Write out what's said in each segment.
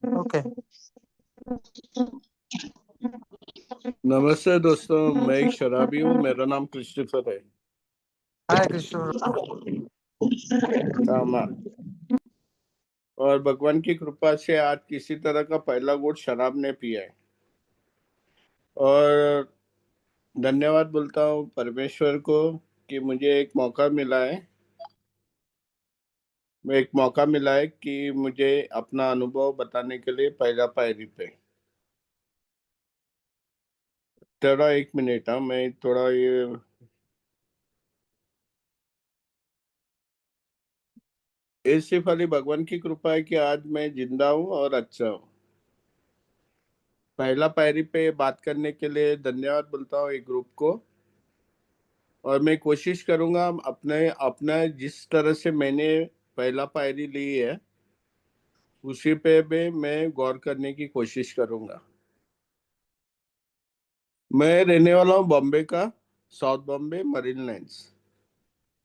Okay. नमस्ते दोस्तों, मैं एक शराबी हूँ। मेरा नाम क्रिस्टोफर है। हाय कृष्ण। कामा। और भगवान की कृपा से आज किसी तरह का पहला घूंट शराब ने पिया है। और धन्यवाद बोलता हूँ परमेश्वर को कि मुझे एक मौका मिला है कि मुझे अपना अनुभव बताने के लिए पहला पायरी पे। थोड़ा एक मिनट, हाँ, मैं थोड़ा ये सिर्फ खाली भगवान की कृपा है कि आज मैं जिंदा हूँ और अच्छा हूँ। पहला पायरी पे बात करने के लिए धन्यवाद बोलता हूँ एक ग्रुप को। और मैं कोशिश करूंगा अपने अपना जिस तरह से मैंने पहला पायरी ली है उसी पे भी मैं गौर करने की कोशिश करूंगा। मैं रहने वाला हूँ बॉम्बे का, साउथ बॉम्बे, मरीन लाइंस।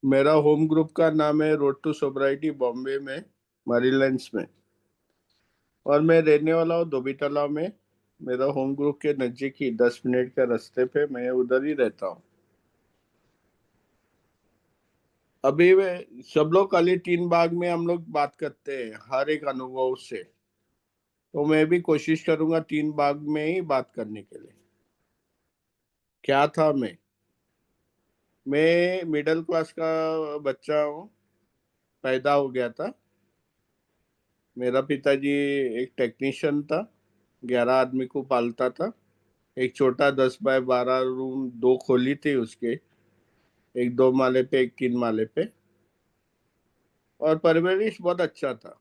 मेरा होम ग्रुप का नाम है रोड टू सोब्राइटी बॉम्बे में, मरीन लाइंस में। और मैं रहने वाला हूँ धोबीतालाब में। मेरा होम ग्रुप के नजदीक ही 10 मिनट के रास्ते पे मैं उधर ही रहता हूँ। अभी वे सब लोग खाली 3 भाग में हम लोग बात करते हैं हर एक अनुभव से। तो मैं भी कोशिश करूंगा 3 भाग में ही बात करने के लिए। क्या था मैं मिडिल क्लास का बच्चा हूँ। पैदा हो गया था। मेरा पिताजी एक टेक्नीशियन था, 11 आदमी को पालता था। एक छोटा 10 बाय 12 रूम, 2 खोली थी उसके, एक 2 माले पे एक 3 माले पे। और परवरिश बहुत अच्छा था।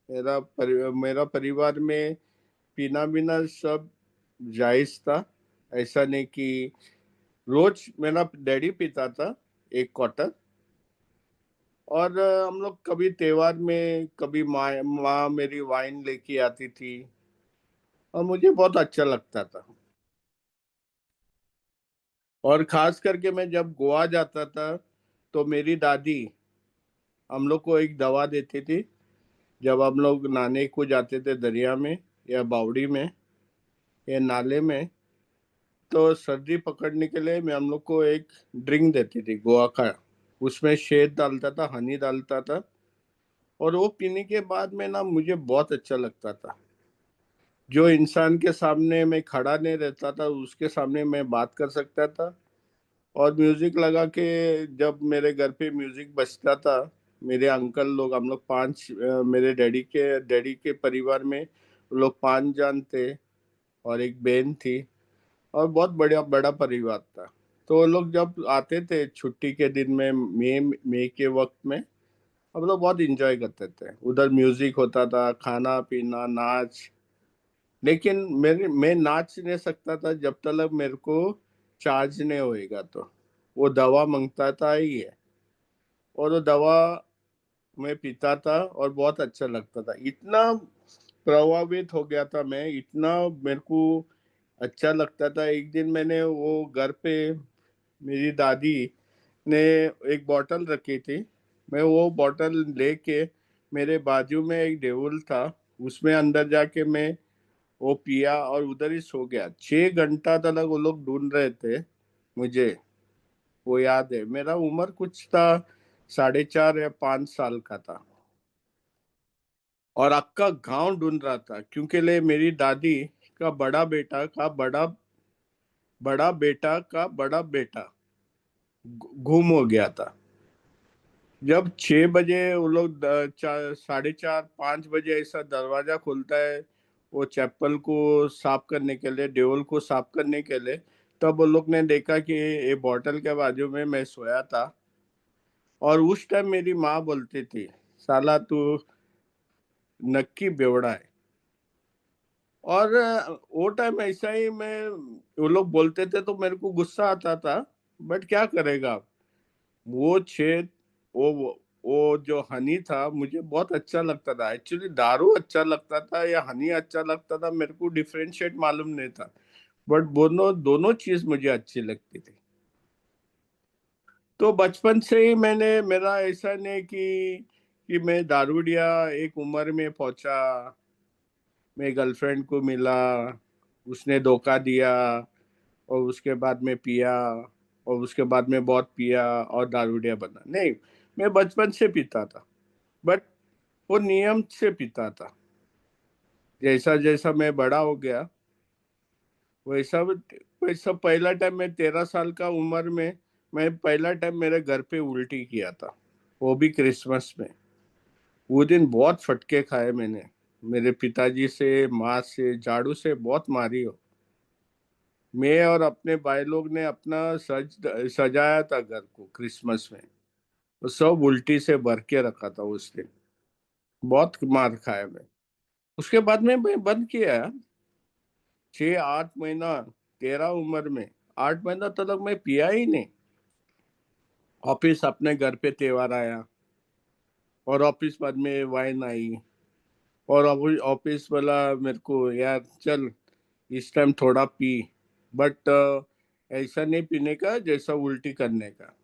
मेरा परिवार में पीना बीना सब जायज था। ऐसा नहीं कि रोज मेरा डैडी पीता था 1 क्वार्टर। और हम लोग कभी त्योहार में कभी माँ मेरी वाइन लेके आती थी और मुझे बहुत अच्छा लगता था। और खास करके मैं जब गोवा जाता था तो मेरी दादी हम लोग को एक दवा देती थी। जब हम लोग नहाने को जाते थे दरिया में या बावड़ी में या नाले में, तो सर्दी पकड़ने के लिए मैं हम लोग को एक ड्रिंक देती थी गोवा का। उसमें शहद डालता था, हनी डालता था। और वो पीने के बाद में ना मुझे बहुत अच्छा लगता था। जो इंसान के सामने मैं खड़ा नहीं रहता था उसके सामने मैं बात कर सकता था। और म्यूजिक लगा के, जब मेरे घर पे म्यूजिक बजता था, मेरे अंकल लोग, हम लोग 5, मेरे डैडी के परिवार में लोग 5 जान थे और एक बहन थी। और बहुत बड़ा बड़ा परिवार था। तो वो लोग जब आते थे छुट्टी के दिन में, मई के वक्त में, हम लोग बहुत इंजॉय करते थे। उधर म्यूजिक होता था, खाना पीना नाच। लेकिन मैं नाच नहीं सकता था जब तक मेरे को चार्ज नहीं होएगा। तो वो दवा मांगता था ही है। और वो दवा मैं पीता था और बहुत अच्छा लगता था। इतना प्रभावित हो गया था मैं, इतना मेरे को अच्छा लगता था। एक दिन मैंने वो घर पे मेरी दादी ने एक बोतल रखी थी। मैं वो बोतल लेके, मेरे बाजू में एक टेबल था, उसमें अंदर जाके मैं वो पिया और उधर ही सो गया। 6 घंटा तक वो लोग ढूंढ रहे थे मुझे। वो याद है, मेरा उम्र कुछ था 4.5 या 5 साल का था। और अक्का गांव ढूंढ रहा था क्योंकि ले मेरी दादी का बड़ा बेटा गुम हो गया था। जब 6 बजे वो लोग 4, 4:30, 5 बजे ऐसा दरवाजा खुलता है वो चैपल को साफ करने के लिए, डेवल को साफ करने के लिए। तब वो लोग ने देखा कि ये बॉटल के बाजू में मैं सोया था। और उस टाइम मेरी माँ बोलती थी, साला तू नक्की बेवड़ा है। और वो टाइम ऐसा ही मैं, वो लोग बोलते थे तो मेरे को गुस्सा आता था। बट क्या करेगा। वो छेद वो वो जो हनी था मुझे बहुत अच्छा लगता था। एक्चुअली दारू अच्छा लगता था या हनी अच्छा लगता था, मेरे को डिफरेंशिएट मालूम नहीं था। बट दोनों दोनों चीज मुझे अच्छी लगती थी। तो बचपन से ही मेरा ऐसा नहीं कि मैं दारूडिया एक उम्र में पहुंचा मैं गर्लफ्रेंड को मिला, उसने धोखा दिया, और उसके बाद में पिया, और उसके बाद में बहुत पिया और दारूडिया बना। नहीं, मैं बचपन से पीता था, बट वो नियम से पीता था। जैसा जैसा मैं बड़ा हो गया, वैसा वैसा पहला टाइम मैं 13 साल का उम्र में, मैं पहला टाइम मेरे घर पे उल्टी किया था, वो भी क्रिसमस में। वो दिन बहुत फटके खाए मैंने, मेरे पिताजी से, माँ से, झाड़ू से बहुत मारी हो। मैं और अपने भाई लोग ने अपना सजाया था घर को क्रिसमस में, तो सब उल्टी से भर के रखा था उस दिन। बहुत मार खाया मैं। उसके बाद में मैं बंद किया। 6-8 महीना, 13 उम्र में 8 महीना तक मैं पिया ही नहीं। ऑफिस, अपने घर पे त्योहार आया, और ऑफिस बाद में वाइन आई, और ऑफिस वाला मेरे को, यार चल इस टाइम थोड़ा पी, बट ऐसा नहीं पीने का जैसा उल्टी करने का।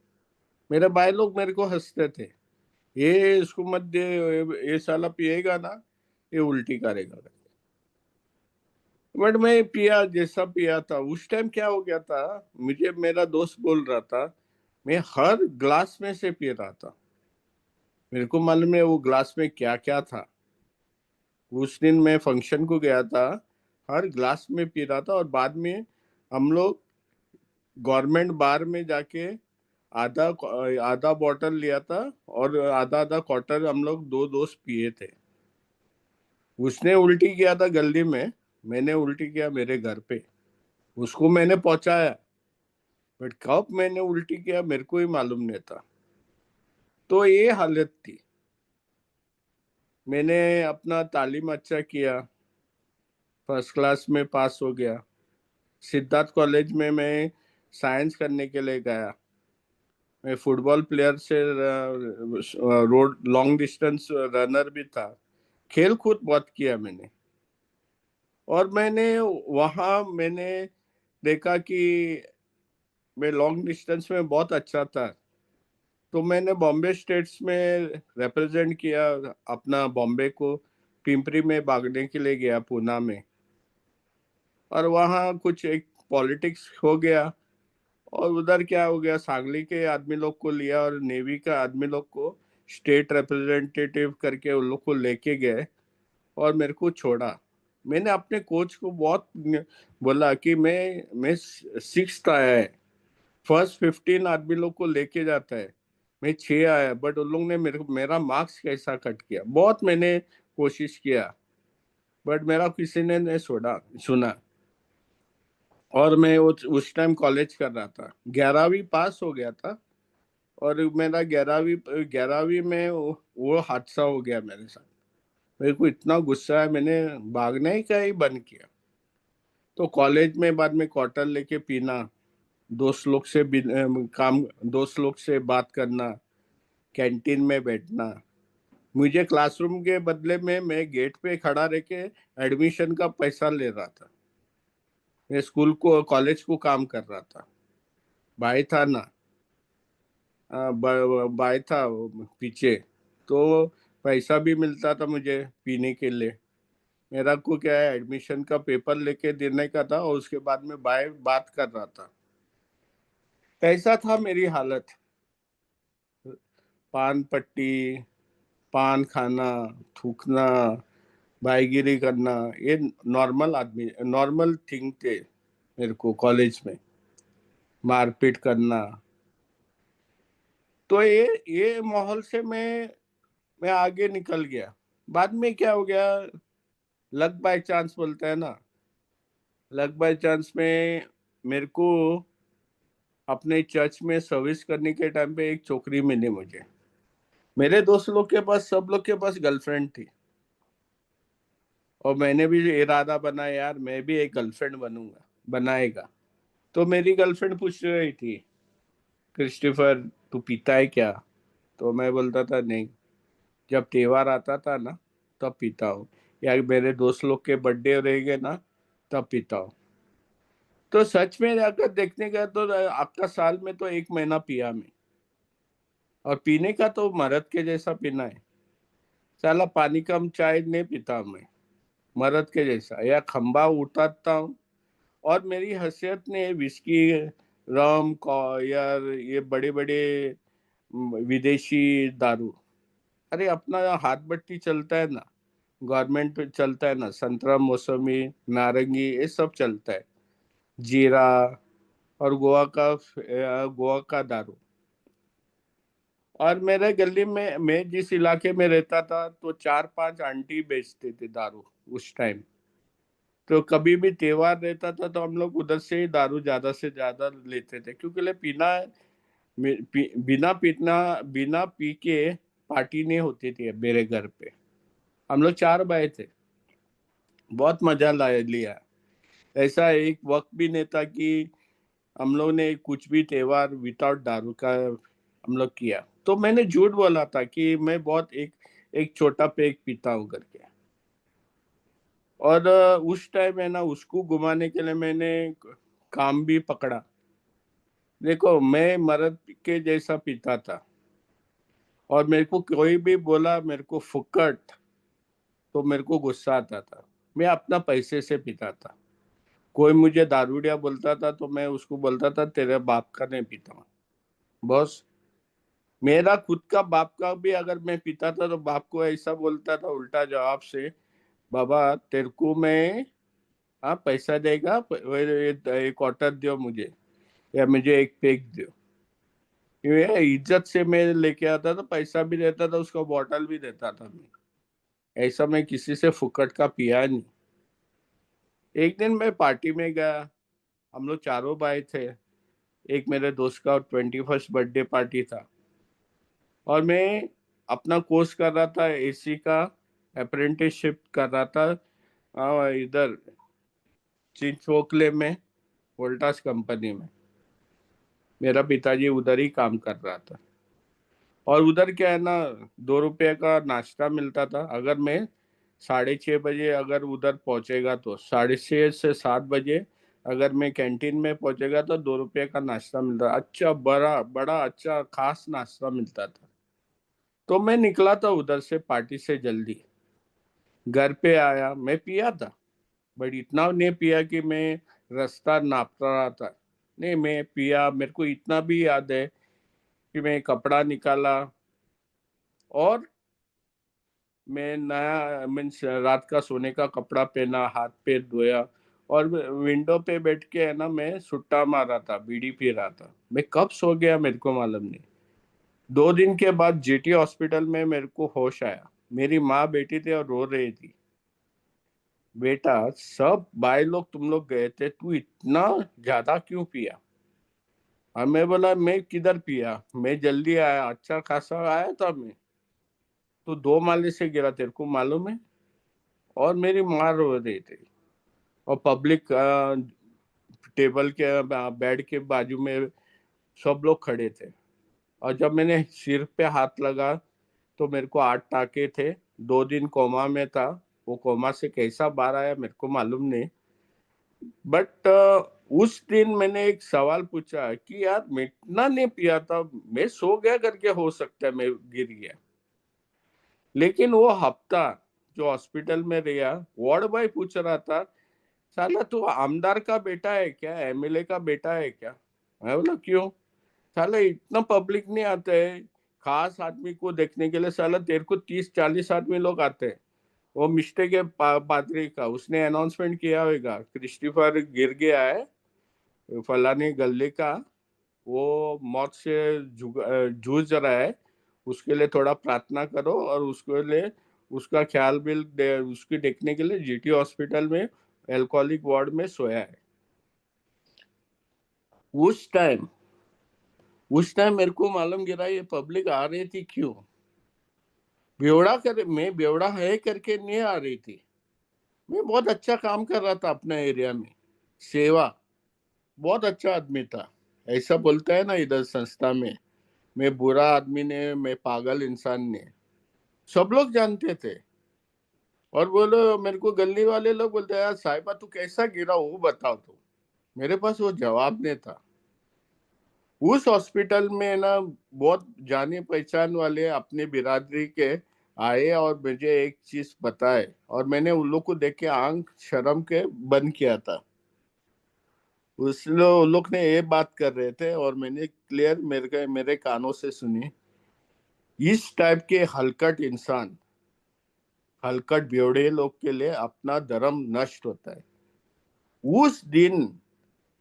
मेरे भाई लोग मेरे को हंसते थे, ये इसको मत दे, ये साला पिएगा ना, ये उल्टी करेगा। बट मैं पिया, जैसा पिया था उस टाइम क्या हो गया था, मुझे मेरा दोस्त बोल रहा था, मैं हर ग्लास में से पी रहा था। मेरे को मालूम है वो ग्लास में क्या क्या था। उस दिन मैं फंक्शन को गया था, हर ग्लास में पी रहा था, और बाद में हम लोग गवर्नमेंट बार में जाके आधा आधा बॉटल लिया था, और आधा आधा क्वार्टर हम लोग दो दोस्त पिए थे। उसने उल्टी किया था गली में, मैंने उल्टी किया मेरे घर पे। उसको मैंने पहुंचाया, बट कब मैंने उल्टी किया मेरे को ही मालूम नहीं था। तो ये हालत थी। मैंने अपना तालीम अच्छा किया, फर्स्ट क्लास में पास हो गया। सिद्धार्थ कॉलेज में मैं साइंस करने के लिए गया। मैं फुटबॉल प्लेयर से रोड लॉन्ग डिस्टेंस रनर भी था। खेल कूद बहुत किया मैंने। और मैंने देखा कि मैं लॉन्ग डिस्टेंस में बहुत अच्छा था। तो मैंने बॉम्बे स्टेट्स में रिप्रेजेंट किया अपना बॉम्बे को। पिंपरी में भागने के लिए गया, पूना में। और वहाँ कुछ एक पॉलिटिक्स हो गया, और उधर क्या हो गया, सांगली के आदमी लोग को लिया और नेवी का आदमी लोग को स्टेट रिप्रेजेंटेटिव करके उन लोग को लेके गए, और मेरे को छोड़ा। मैंने अपने कोच को बहुत बोला कि मैं सिक्स्थ आया है, फर्स्ट 15 आदमी लोग को लेके जाता है, मैं 6 आया, बट उन लोग ने मेरा मार्क्स कैसा कट किया। बहुत मैंने कोशिश किया, बट मेरा किसी ने नहीं सुना। और मैं उस टाइम कॉलेज कर रहा था, 11वीं पास हो गया था। और मेरा 11वीं में वो हादसा हो गया मेरे साथ। मेरे को इतना गुस्सा है, मैंने भागना ही का ही बंद किया। तो कॉलेज में बाद में क्वार्टर लेके पीना, दोस्त लोग से दोस्त लोग से बात करना, कैंटीन में बैठना। मुझे क्लासरूम के बदले में मैं गेट पे खड़ा रह के एडमिशन का पैसा ले रहा था। मैं स्कूल को कॉलेज को काम कर रहा था। भाई था ना, भाई था वो पीछे। तो पैसा भी मिलता था मुझे पीने के लिए। मेरा को क्या है, एडमिशन का पेपर लेके देने का था, और उसके बाद में भाई बात कर रहा था। कैसा था मेरी हालत, पान पट्टी, पान खाना, थूकना, भाईगिरी करना, ये नॉर्मल थिंग थे मेरे को कॉलेज में। मारपीट करना। तो ये माहौल से मैं आगे निकल गया। बाद में क्या हो गया, लक बाय चांस बोलता है ना, लक बाय चांस में मेरे को अपने चर्च में सर्विस करने के टाइम पे एक छोकरी मिली मुझे। मेरे दोस्त लोग के पास, सब लोग के पास गर्लफ्रेंड थी, और मैंने भी इरादा बनाया, यार मैं भी एक गर्लफ्रेंड बनाएगा। तो मेरी गर्लफ्रेंड पूछ रही थी, क्रिस्टोफर तू पीता है क्या? तो मैं बोलता था नहीं, जब त्योहार आता था ना तब पीता हूँ, या मेरे दोस्त लोग के बर्थडे रहेंगे ना तब पीता हूँ। तो सच में अगर देखने का तो आपका साल में तो 1 महीना पिया मैं। और पीने का तो मरद के जैसा पीना है। साला पानी कम चाय नहीं पीता मैं। मर्द के जैसा, या खंबा उठाता हूँ। और मेरी हैसियत ने विस्की, रम, यार ये बड़े बड़े विदेशी दारू, अरे अपना हाथ भट्टी चलता है ना, गवर्नमेंट चलता है ना, संतरा, मौसमी, नारंगी, ये सब चलता है, जीरा। और गोवा का दारू। और मेरे गली में, मैं जिस इलाके में रहता था, तो 4-5 आंटी बेचते थे दारू उस टाइम। तो कभी भी त्योहार रहता था तो हम लोग उधर से ही दारू ज्यादा से ज्यादा लेते थे, क्योंकि ले पीना बिना पी के पार्टी नहीं होती थी मेरे घर पे। हम लोग 4 भाई थे, बहुत मजा लाया लिया। ऐसा एक वक्त भी नहीं था कि हम लोग ने कुछ भी त्योहार विदाउट दारू का हम लोग किया। तो मैंने झूठ बोला था कि मैं बहुत एक एक छोटा पेग पीता हूँ करके। और उस टाइम है ना, उसको घुमाने के लिए मैंने काम भी पकड़ा। देखो, मैं मर्द के जैसा पीता था, और मेरे को कोई भी बोला मेरे को फुक्कट, तो मेरे को गुस्सा आता था। मैं अपना पैसे से पीता था। कोई मुझे दारूडिया बोलता था तो मैं उसको बोलता था तेरे बाप का नहीं पीता हूँ बॉस। मेरा खुद का बाप का भी अगर मैं पीता था तो बाप को ऐसा बोलता था उल्टा जवाब से, बाबा तेरे को मैं, हाँ पैसा देगा, एक क्वार्टर दो मुझे, या मुझे एक पेग दो। ये इज्जत से मैं लेके आता था, पैसा भी देता था, उसका बॉटल भी देता था मैं। ऐसा मैं किसी से फुकट का पिया नहीं। एक दिन मैं पार्टी में गया, हम लोग चारों भाई थे। एक मेरे दोस्त का 21st बर्थडे पार्टी था, और मैं अपना कोर्स कर रहा था, एसी का अप्रेंटिसशिप कर रहा था, इधर चिंचोकले में, वोल्टास कंपनी में। मेरा पिताजी उधर ही काम कर रहा था। और उधर क्या है ना, 2 रुपये का नाश्ता मिलता था। अगर मैं 6:30 बजे अगर उधर पहुंचेगा, तो 6:30 से 7 बजे अगर मैं कैंटीन में पहुंचेगा तो 2 रुपये का नाश्ता मिलता, अच्छा बड़ा बड़ा अच्छा खास नाश्ता मिलता था। तो मैं निकला था उधर से पार्टी से जल्दी, घर पे आया, मैं पिया था, बट इतना नहीं पिया कि मैं रास्ता नाप रहा था। नहीं, मैं पिया, मेरे को इतना भी याद है कि मैं कपड़ा निकाला, और मैं नया मीन्स रात का सोने का कपड़ा पहना, हाथ पैर धोया, और विंडो पे बैठ के है ना, मैं सुट्टा मार रहा था, बीड़ी पी रहा था। मैं कब सो गया मेरे को मालूम नहीं। 2 दिन के बाद जीटी हॉस्पिटल में मेरे को होश आया। मेरी माँ बैठी थी और रो रही थी, बेटा सब भाई लोग तुम लोग गए थे, तू इतना ज्यादा क्यों पिया? और मैं बोला मैं किधर पिया, मैं जल्दी आया, अच्छा खासा आया था मैं। तो 2 माले से गिरा, तेरे को मालूम है? और मेरी माँ रो रही थी, और पब्लिक टेबल के बेड के बाजू में सब लोग खड़े थे। और जब मैंने सिर पे हाथ लगा तो मेरे को 8 टाके थे। 2 दिन कोमा में था। वो कोमा से कैसा बाहर आया मेरे को मालूम नहीं। बट उस दिन मैंने एक सवाल पूछा कि यार मैं इतना नहीं पिया था, मैं सो गया करके हो सकता है मैं गिर गया। लेकिन वो हफ्ता जो हॉस्पिटल में रहा, वार्ड बॉय पूछ रहा था, साला तू आमदार का बेटा है क्या, एमएलए का बेटा है क्या? मैं बोला क्यों? साला इतना पब्लिक नहीं आता है खास आदमी को देखने के लिए, साला तेरे को 30-40 आदमी लोग आते हैं। वो मिस्टेक है पादरी का, उसने अनाउंसमेंट किया होगा क्रिस्टोफर गिर गया है फलानी गली का, वो मौत से जूझ रहा है, उसके लिए थोड़ा प्रार्थना करो, और उसके लिए उसका ख्याल बिल उसकी देखने के लिए जीटी हॉस्पिटल में एल्कोहलिक वार्ड में सोया है। उस टाइम उस टाइम मेरे को मालूम गिरा ये पब्लिक आ रही थी क्यों। बेवड़ा कर, मैं बेवड़ा है करके नहीं आ रही थी। मैं बहुत अच्छा काम कर रहा था अपने एरिया में, सेवा, बहुत अच्छा आदमी था। ऐसा बोलता है ना इधर संस्था में, मैं बुरा आदमी ने, मैं पागल इंसान ने, सब लोग जानते थे। और बोलो, मेरे को गली वाले लोग बोलते यार साहिबा तू कैसा गिरा वो बताओ। तो मेरे पास वो जवाब नहीं था। उस हॉस्पिटल में ना बहुत जाने पहचान वाले अपने बिरादरी के आए और मुझे एक चीज बताए, और मैंने उन लोग को देख के आंख शर्म के बंद किया था। उन लोग ने ये बात कर रहे थे और मैंने क्लियर मेरे कानों से सुनी। इस टाइप के हलकट इंसान, हलकट बेवड़े लोग के लिए अपना धर्म नष्ट होता है। उस दिन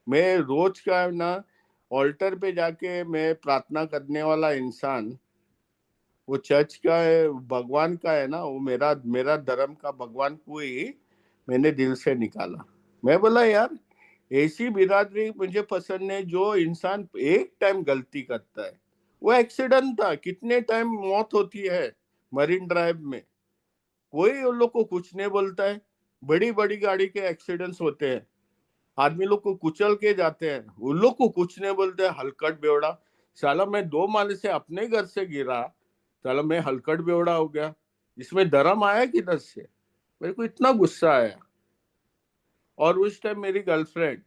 मैं रोज का ना ऑल्टर पे जाके मैं प्रार्थना करने वाला इंसान, वो चर्च का है, भगवान का है ना, वो मेरा मेरा धर्म का भगवान को ही मैंने दिल से निकाला। मैं बोला यार, ऐसी बिरादरी मुझे पसंद है जो इंसान एक टाइम गलती करता है। वो एक्सीडेंट था, कितने टाइम मौत होती है मरीन ड्राइव में, कोई उन लोग को कुछ नहीं बोलता है। बड़ी बड़ी गाड़ी के एक्सीडेंट्स होते हैं, आदमी लोग को कुचल के जाते हैं, उन लोग को कुछ नहीं बोलते, हलकट बेवड़ा। साला मैं 2 माले से अपने घर से गिरा, साला मैं हलकट बेवड़ा हो गया। इसमें धर्म आया किधर से? मेरे को इतना गुस्सा आया। और उस टाइम मेरी गर्लफ्रेंड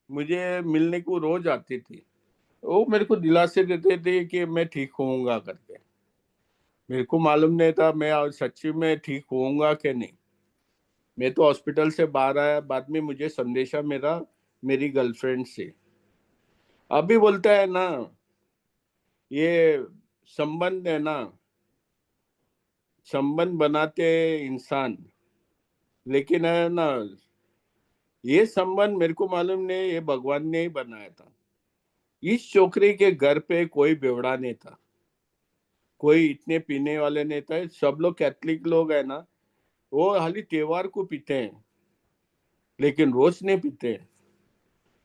मुझे मिलने को रोज आती थी, वो मेरे को दिलासे देते थे कि मैं ठीक होऊंगा करके। मेरे को मालूम नहीं था मैं सच्ची में ठीक होऊंगा कि नहीं। मैं तो हॉस्पिटल से बाहर आया, बाद में मुझे संदेशा मेरा मेरी गर्लफ्रेंड से। अभी बोलता है ना, ये संबंध है ना, संबंध बनाते हैं इंसान, लेकिन है ना, ये संबंध मेरे को मालूम नहीं, ये भगवान ने ही बनाया था। इस छोकरी के घर पे कोई बेवड़ा नहीं था, कोई इतने पीने वाले नहीं था। सब लोग कैथलिक लोग है ना, वो खाली त्योहार को पीते हैं, लेकिन रोज नहीं पीते हैं।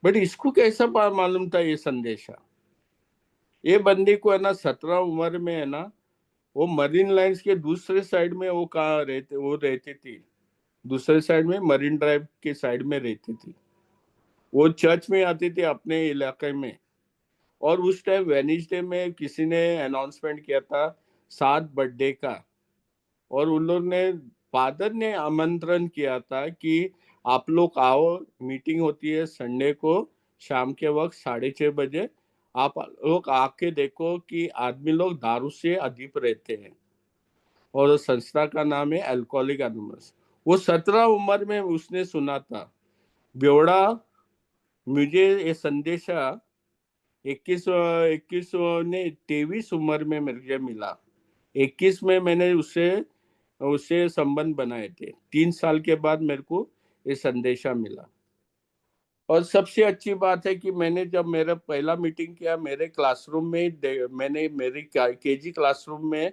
बट इसको कैसा मालूम था ये संदेशा? ये बंदी को है ना 17 उम्र में है ना, वो मरीन लाइंस के दूसरे साइड में वो कहाँ रहते, वो रहती थी दूसरे साइड में, मरीन ड्राइव के साइड में रहती थी। वो चर्च में आती थी अपने इलाके में। और उस टाइम वेनिसडे में किसी ने अनाउंसमेंट किया था 7 बर्थडे का, और उन लोग ने, फादर ने आमंत्रण किया था कि आप लोग आओ, मीटिंग होती है संडे को शाम के वक्त 6:30 बजे। आप लोग आके देखो कि आदमी लोग दारू से अधीप रहते हैं, और उस संस्था का नाम है अल्कोहलिक एनोनिमस। वो 17 उम्र में उसने सुना था बेवड़ा। मुझे ये संदेशा 21 ने 23 उम्र में मुझे मिला। 21 में मैंने उससे उससे संबंध बनाए थे। 3 साल के बाद मेरे को ये संदेशा मिला। और सबसे अच्छी बात है कि मैंने जब मेरा पहला मीटिंग किया मेरे क्लासरूम में, मैंने मेरी केजी क्लासरूम में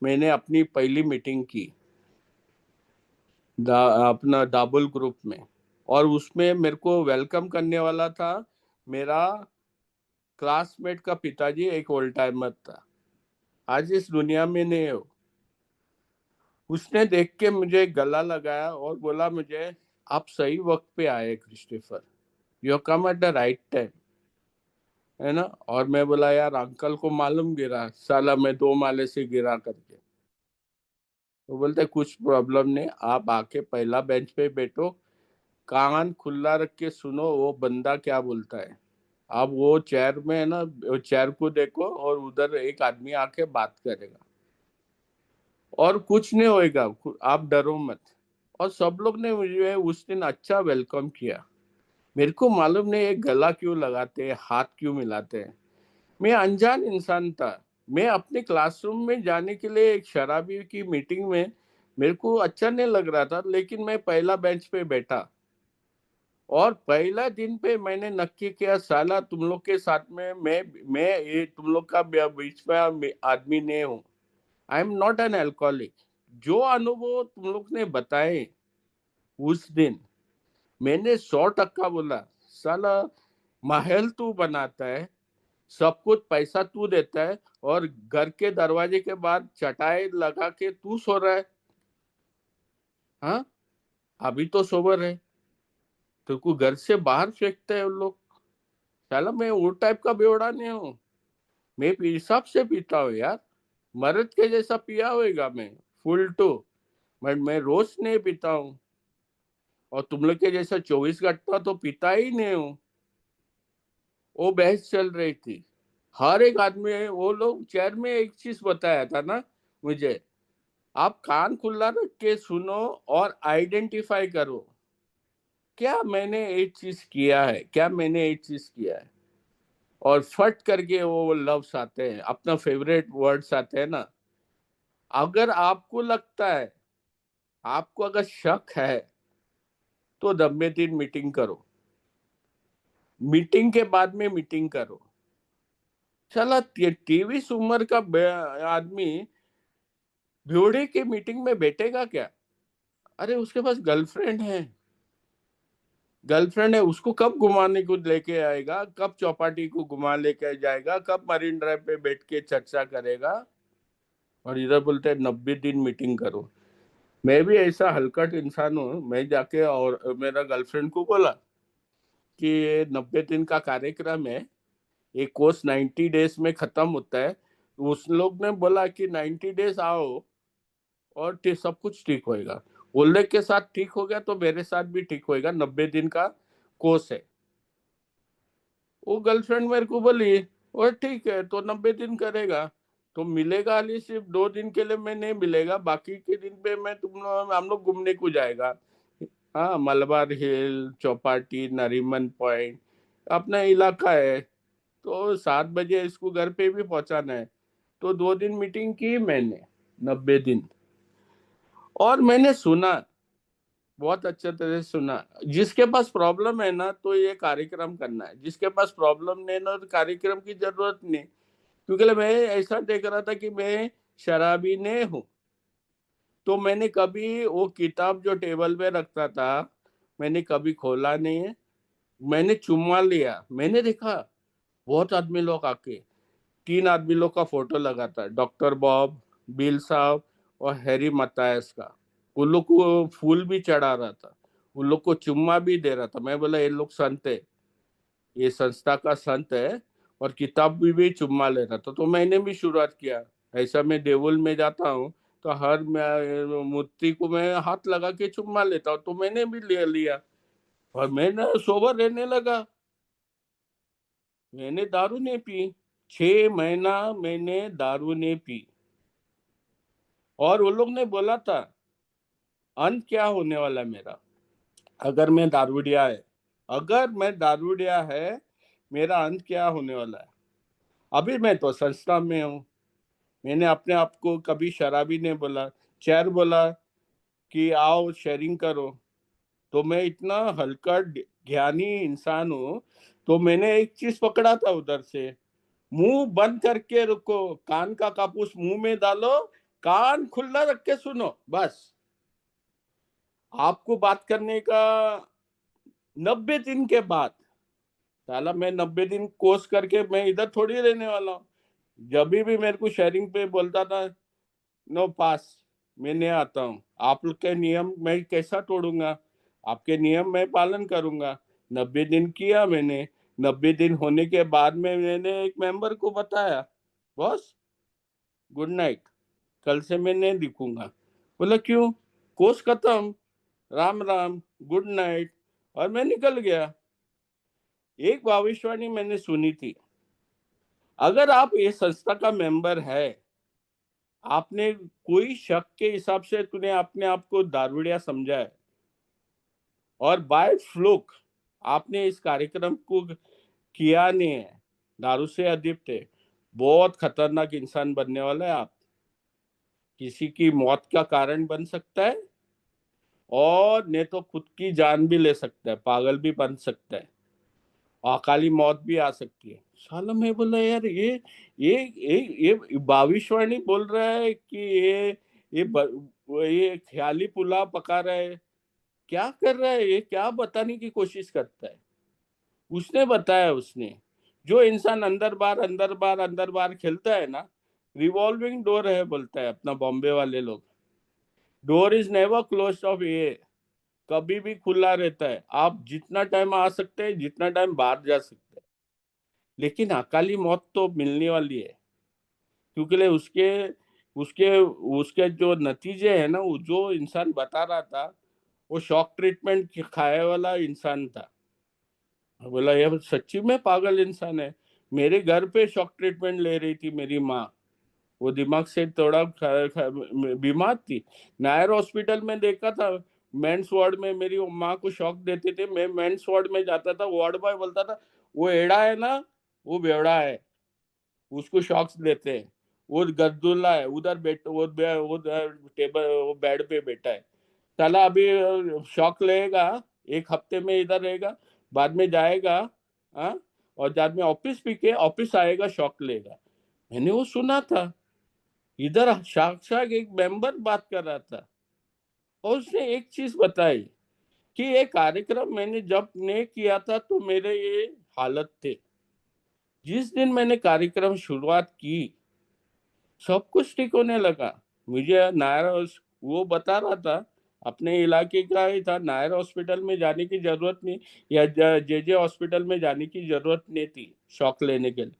मैंने अपनी पहली मीटिंग की, अपना दाबुल ग्रुप में। और उसमें मेरे को वेलकम करने वाला था मेरा क्लासमेट का पिताजी, एक ओल्ड टाइमर था, आज इस दुनिया में नहीं हो। उसने देख के मुझे गला लगाया और बोला मुझे, आप सही वक्त पे आए Christopher, you come at the right time, है ना। और मैं बोला यार अंकल को मालूम गिरा, साला मैं 2 माले से गिरा करके। वो बोलते कुछ प्रॉब्लम नहीं, आप आके पहला बेंच पे बैठो, कान खुला रख के सुनो वो बंदा क्या बोलता है। आप वो चेयर में है ना, वो चेयर को देखो और उधर एक आदमी आके बात करेगा, और कुछ नहीं होएगा, आप डरो मत। और सब लोग ने मुझे उस दिन अच्छा वेलकम किया। मेरे को मालूम नहीं ये गला क्यों लगाते हैं, हाथ क्यों मिलाते हैं। मैं अनजान इंसान था। मैं अपने क्लासरूम में जाने के लिए एक शराबी की मीटिंग में, मेरे को अच्छा नहीं लग रहा था, लेकिन मैं पहला बेंच पे बैठा। और पहला दिन पे मैंने नक्की किया, साला तुम लोग के साथ में मैं ये तुम लोग का बीच में आदमी नहीं हूँ। I am not an alcoholic. जो अनुभव तुम लोग ने बताए उस दिन, मैंने 100% बोला, साला महल तू बनाता है, सब कुछ पैसा तू देता है, और घर के दरवाजे के बाद चटाई लगा के तू सो रहा है। हाँ, अभी तो सोबर है, तो को घर से बाहर फेंकता है उन लोग। साला मैं वो टाइप का बेवड़ा नहीं हूँ। मैं हिसाब से पीता हूँ यार, मर्द के जैसा पिया होएगा मैं, फुल टू। बट मैं रोज नहीं पीता हूँ, और तुम लोग के जैसा 24 घंटा तो पीता ही नहीं हूँ। वो बहस चल रही थी। हर एक आदमी, वो लोग चेयर में एक चीज बताया था ना मुझे, आप कान खुला रख के सुनो और आइडेंटिफाई करो, क्या मैंने एक चीज किया है, क्या मैंने एक चीज किया है। और फट करके वो लफ्ज आते हैं, अपना फेवरेट वर्ड्स आते हैं ना। अगर आपको लगता है, आपको अगर शक है, तो 90 दिन मीटिंग करो, मीटिंग के बाद में मीटिंग करो। चला 23 उम्र का आदमी ब्यूढ़े की मीटिंग में बैठेगा क्या? अरे उसके पास गर्लफ्रेंड है, गर्लफ्रेंड है, उसको कब घुमाने को लेके आएगा, कब चौपाटी को घुमा लेके जाएगा, कब मरीन ड्राइव पे बैठ के चर्चा करेगा। और इधर बोलते हैं 90 दिन मीटिंग करो। मैं भी ऐसा हलकट इंसान हूँ, मैं जाके और मेरा गर्लफ्रेंड को बोला कि ये 90 दिन का कार्यक्रम है, ये कोर्स 90 डेज में खत्म होता है। उस लोग ने बोला कि 90 डेज आओ और सब कुछ ठीक होएगा। बोलने के साथ ठीक हो गया तो मेरे साथ भी ठीक होएगा, 90 दिन का कोर्स है। वो गर्लफ्रेंड मेरे को बोली, और ठीक है तो 90 दिन करेगा, तो मिलेगा हाली सिर्फ 2 दिन के लिए, मैं नहीं मिलेगा, बाकी के दिन पे मैं तुम लोग हम लोग घूमने को जाएगा। हाँ, मलबार हिल, चौपाटी, नरीमन पॉइंट अपना इलाका है। तो 7 बजे इसको घर पे भी पहुंचाना है। तो 2 दिन मीटिंग की मैंने, 90 दिन। और मैंने सुना, बहुत अच्छे तरह से सुना। जिसके पास प्रॉब्लम है ना, तो ये कार्यक्रम करना है, जिसके पास प्रॉब्लम नहीं ना, तो कार्यक्रम की जरूरत नहीं। क्योंकि मैं ऐसा देख रहा था कि मैं शराबी नहीं हूँ, तो मैंने कभी वो किताब जो टेबल पे रखता था, मैंने कभी खोला नहीं है। मैंने चुम्मा लिया, मैंने देखा बहुत आदमी लोग आके, 3 आदमी लोग का फोटो लगा था, डॉक्टर बॉब, बिल साहब और हैरी मतायस का। उन लोग को फूल भी चढ़ा रहा था, उन लोग को चुम्मा भी दे रहा था। मैं बोला ये लोग संत है, ये संस्था का संत है, और किताब भी चुम्मा ले रहा था। तो मैंने भी शुरुआत किया। ऐसा मैं देवल में जाता हूँ तो हर मूर्ति को मैं हाथ लगा के चुम्मा लेता हूँ, तो मैंने भी ले लिया। और मैंने सोबर रहने लगा, मैंने दारू नहीं पी। 6 महीना मैंने दारू नहीं पी। और वो लोग ने बोला था अंत क्या होने वाला मेरा, अगर मैं दारूडिया है, अगर मैं दारूडिया है, मेरा अंत क्या होने वाला है। अभी मैं तो संस्था में हूँ, मैंने अपने आप को कभी शराबी नहीं बोला। चेयर बोला कि आओ शेयरिंग करो, तो मैं इतना हल्का ज्ञानी इंसान हूँ। तो मैंने एक चीज पकड़ा था उधर से, मुंह बंद करके रुको, कान का कापूस मुंह में डालो, कान खुला रख के सुनो बस। आपको बात करने का 90 दिन के बाद, साला मैं 90 दिन कोर्स करके मैं इधर थोड़ी रहने वाला हूँ। जब भी मेरे को शेयरिंग पे बोलता था, नो पास, मैं नहीं आता हूँ। आप लोग के नियम मैं कैसा तोड़ूंगा, आपके नियम मैं पालन करूंगा। 90 दिन किया मैंने। 90 दिन होने के बाद में मैंने एक मेंबर को बताया, बॉस गुड नाइट, कल से मैं नहीं दिखूंगा। बोला क्यों? कोर्स खत्म, राम राम, गुड नाइट। और मैं निकल गया। एक भविष्यवाणी मैंने सुनी थी, अगर आप ये संस्था का मेंबर है, आपने कोई शक के हिसाब से तूने अपने आप को दारूडिया समझा है, और बाय फ्लूक आपने इस कार्यक्रम को किया नहीं है, दारू से अदीप्त है, बहुत खतरनाक इंसान बनने वाला है आप। किसी की मौत का कारण बन सकता है, और नहीं तो खुद की जान भी ले सकता है, पागल भी बन सकता है, अकाली मौत भी आ सकती है। साला मैं बोला यार ये भविष्यवाणी बोल रहा है कि ये ख्याली पुलाव पका रहा है, क्या कर रहा है, ये क्या बताने की कोशिश करता है। उसने बताया, उसने जो इंसान अंदर बार अंदर बार अंदर बार खेलता है ना, रिवॉल्विंग डोर है बोलता है अपना बॉम्बे वाले लोग। Door is never close of ये, कभी भी खुला रहता है, आप जितना टाइम आ सकते हैं, जितना टाइम बाहर जा सकते हैं। लेकिन अकाली मौत तो मिलने वाली है, क्योंकि उसके उसके उसके जो नतीजे है ना, वो जो इंसान बता रहा था, वो शॉक ट्रीटमेंट खाए वाला इंसान था। बोला ये सच्ची में पागल इंसान है। मेरे घर पे शॉक ट्रीटमेंट ले रही थी मेरी माँ, वो दिमाग से थोड़ा बीमार थी। नायर हॉस्पिटल में देखा था, मेंस वार्ड में मेरी माँ को शॉक देते थे। मैं मेंस वार्ड में जाता था, वार्ड बॉय बोलता था वो एड़ा है ना, वो बेवड़ा है, उसको शॉक्स देते हैं, वो गद्दुल्ला है, उधर वो टेबल वो बेड पे बैठा है, साला अभी शॉक लेगा, एक हफ्ते में इधर रहेगा, बाद में जाएगा, हाँ, और बाद में ऑफिस पी के ऑफिस आएगा, शॉक लेगा। मैंने वो सुना था, इधर साक्षात एक मेंबर बात कर रहा था, और उसने एक चीज बताई कि ये कार्यक्रम मैंने जब ने किया था तो मेरे ये हालत थे, जिस दिन मैंने कार्यक्रम शुरुआत की सब कुछ ठीक होने लगा। मुझे नायर वो बता रहा था, अपने इलाके का ही था, नायर हॉस्पिटल में जाने की जरूरत नहीं, या जे हॉस्पिटल में जाने की जरूरत नहीं थी शॉक लेने के लिए।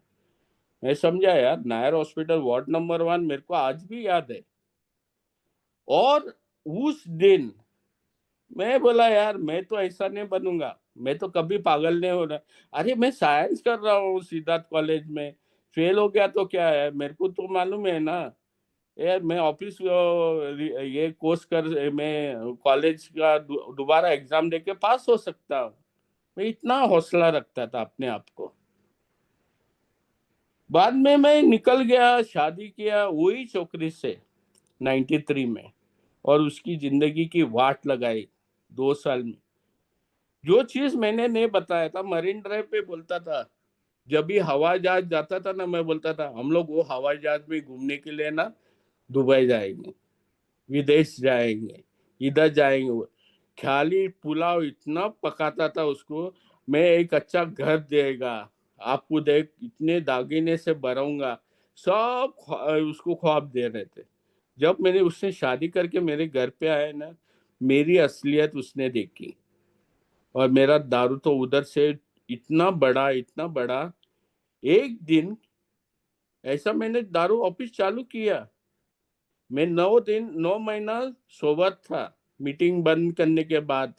मैं समझा यार, नायर हॉस्पिटल वार्ड नंबर 1 मेरे को आज भी याद है। और उस दिन मैं बोला यार मैं तो ऐसा नहीं बनूंगा, मैं तो कभी पागल नहीं हो रहा। अरे मैं साइंस कर रहा हूँ सिद्धार्थ कॉलेज में, फेल हो गया तो क्या है, मेरे को तो मालूम है ना यार, मैं ऑफिस ये कोर्स कर, मैं कॉलेज का दोबारा एग्जाम देके पास हो सकता हूँ। मैं इतना हौसला रखता था अपने आप को। बाद में मैं निकल गया, शादी किया वही छोकरी से 93 में, और उसकी जिंदगी की वाट लगाई 2 साल में। जो चीज मैंने नहीं बताया था, मरीन ड्राइव पे बोलता था, जब भी हवाई जहाज जाता था ना, मैं बोलता था हम लोग वो हवाई जहाज में घूमने के लिए ना दुबई जाएंगे, विदेश जाएंगे, इधर जाएंगे। ख्याली पुलाव इतना पकाता था उसको, मैं एक अच्छा घर देगा आपको, देख इतने दागीने से भरूंगा, सब उसको ख्वाब दे रहे थे। जब मैंने उससे शादी करके मेरे घर पे आया ना, मेरी असलियत उसने देखी, और मेरा दारू तो उधर से इतना बड़ा, इतना बड़ा। एक दिन ऐसा मैंने दारू ऑफिस चालू किया, मैं 9 दिन 9 महीना सोबर था, मीटिंग बंद करने के बाद,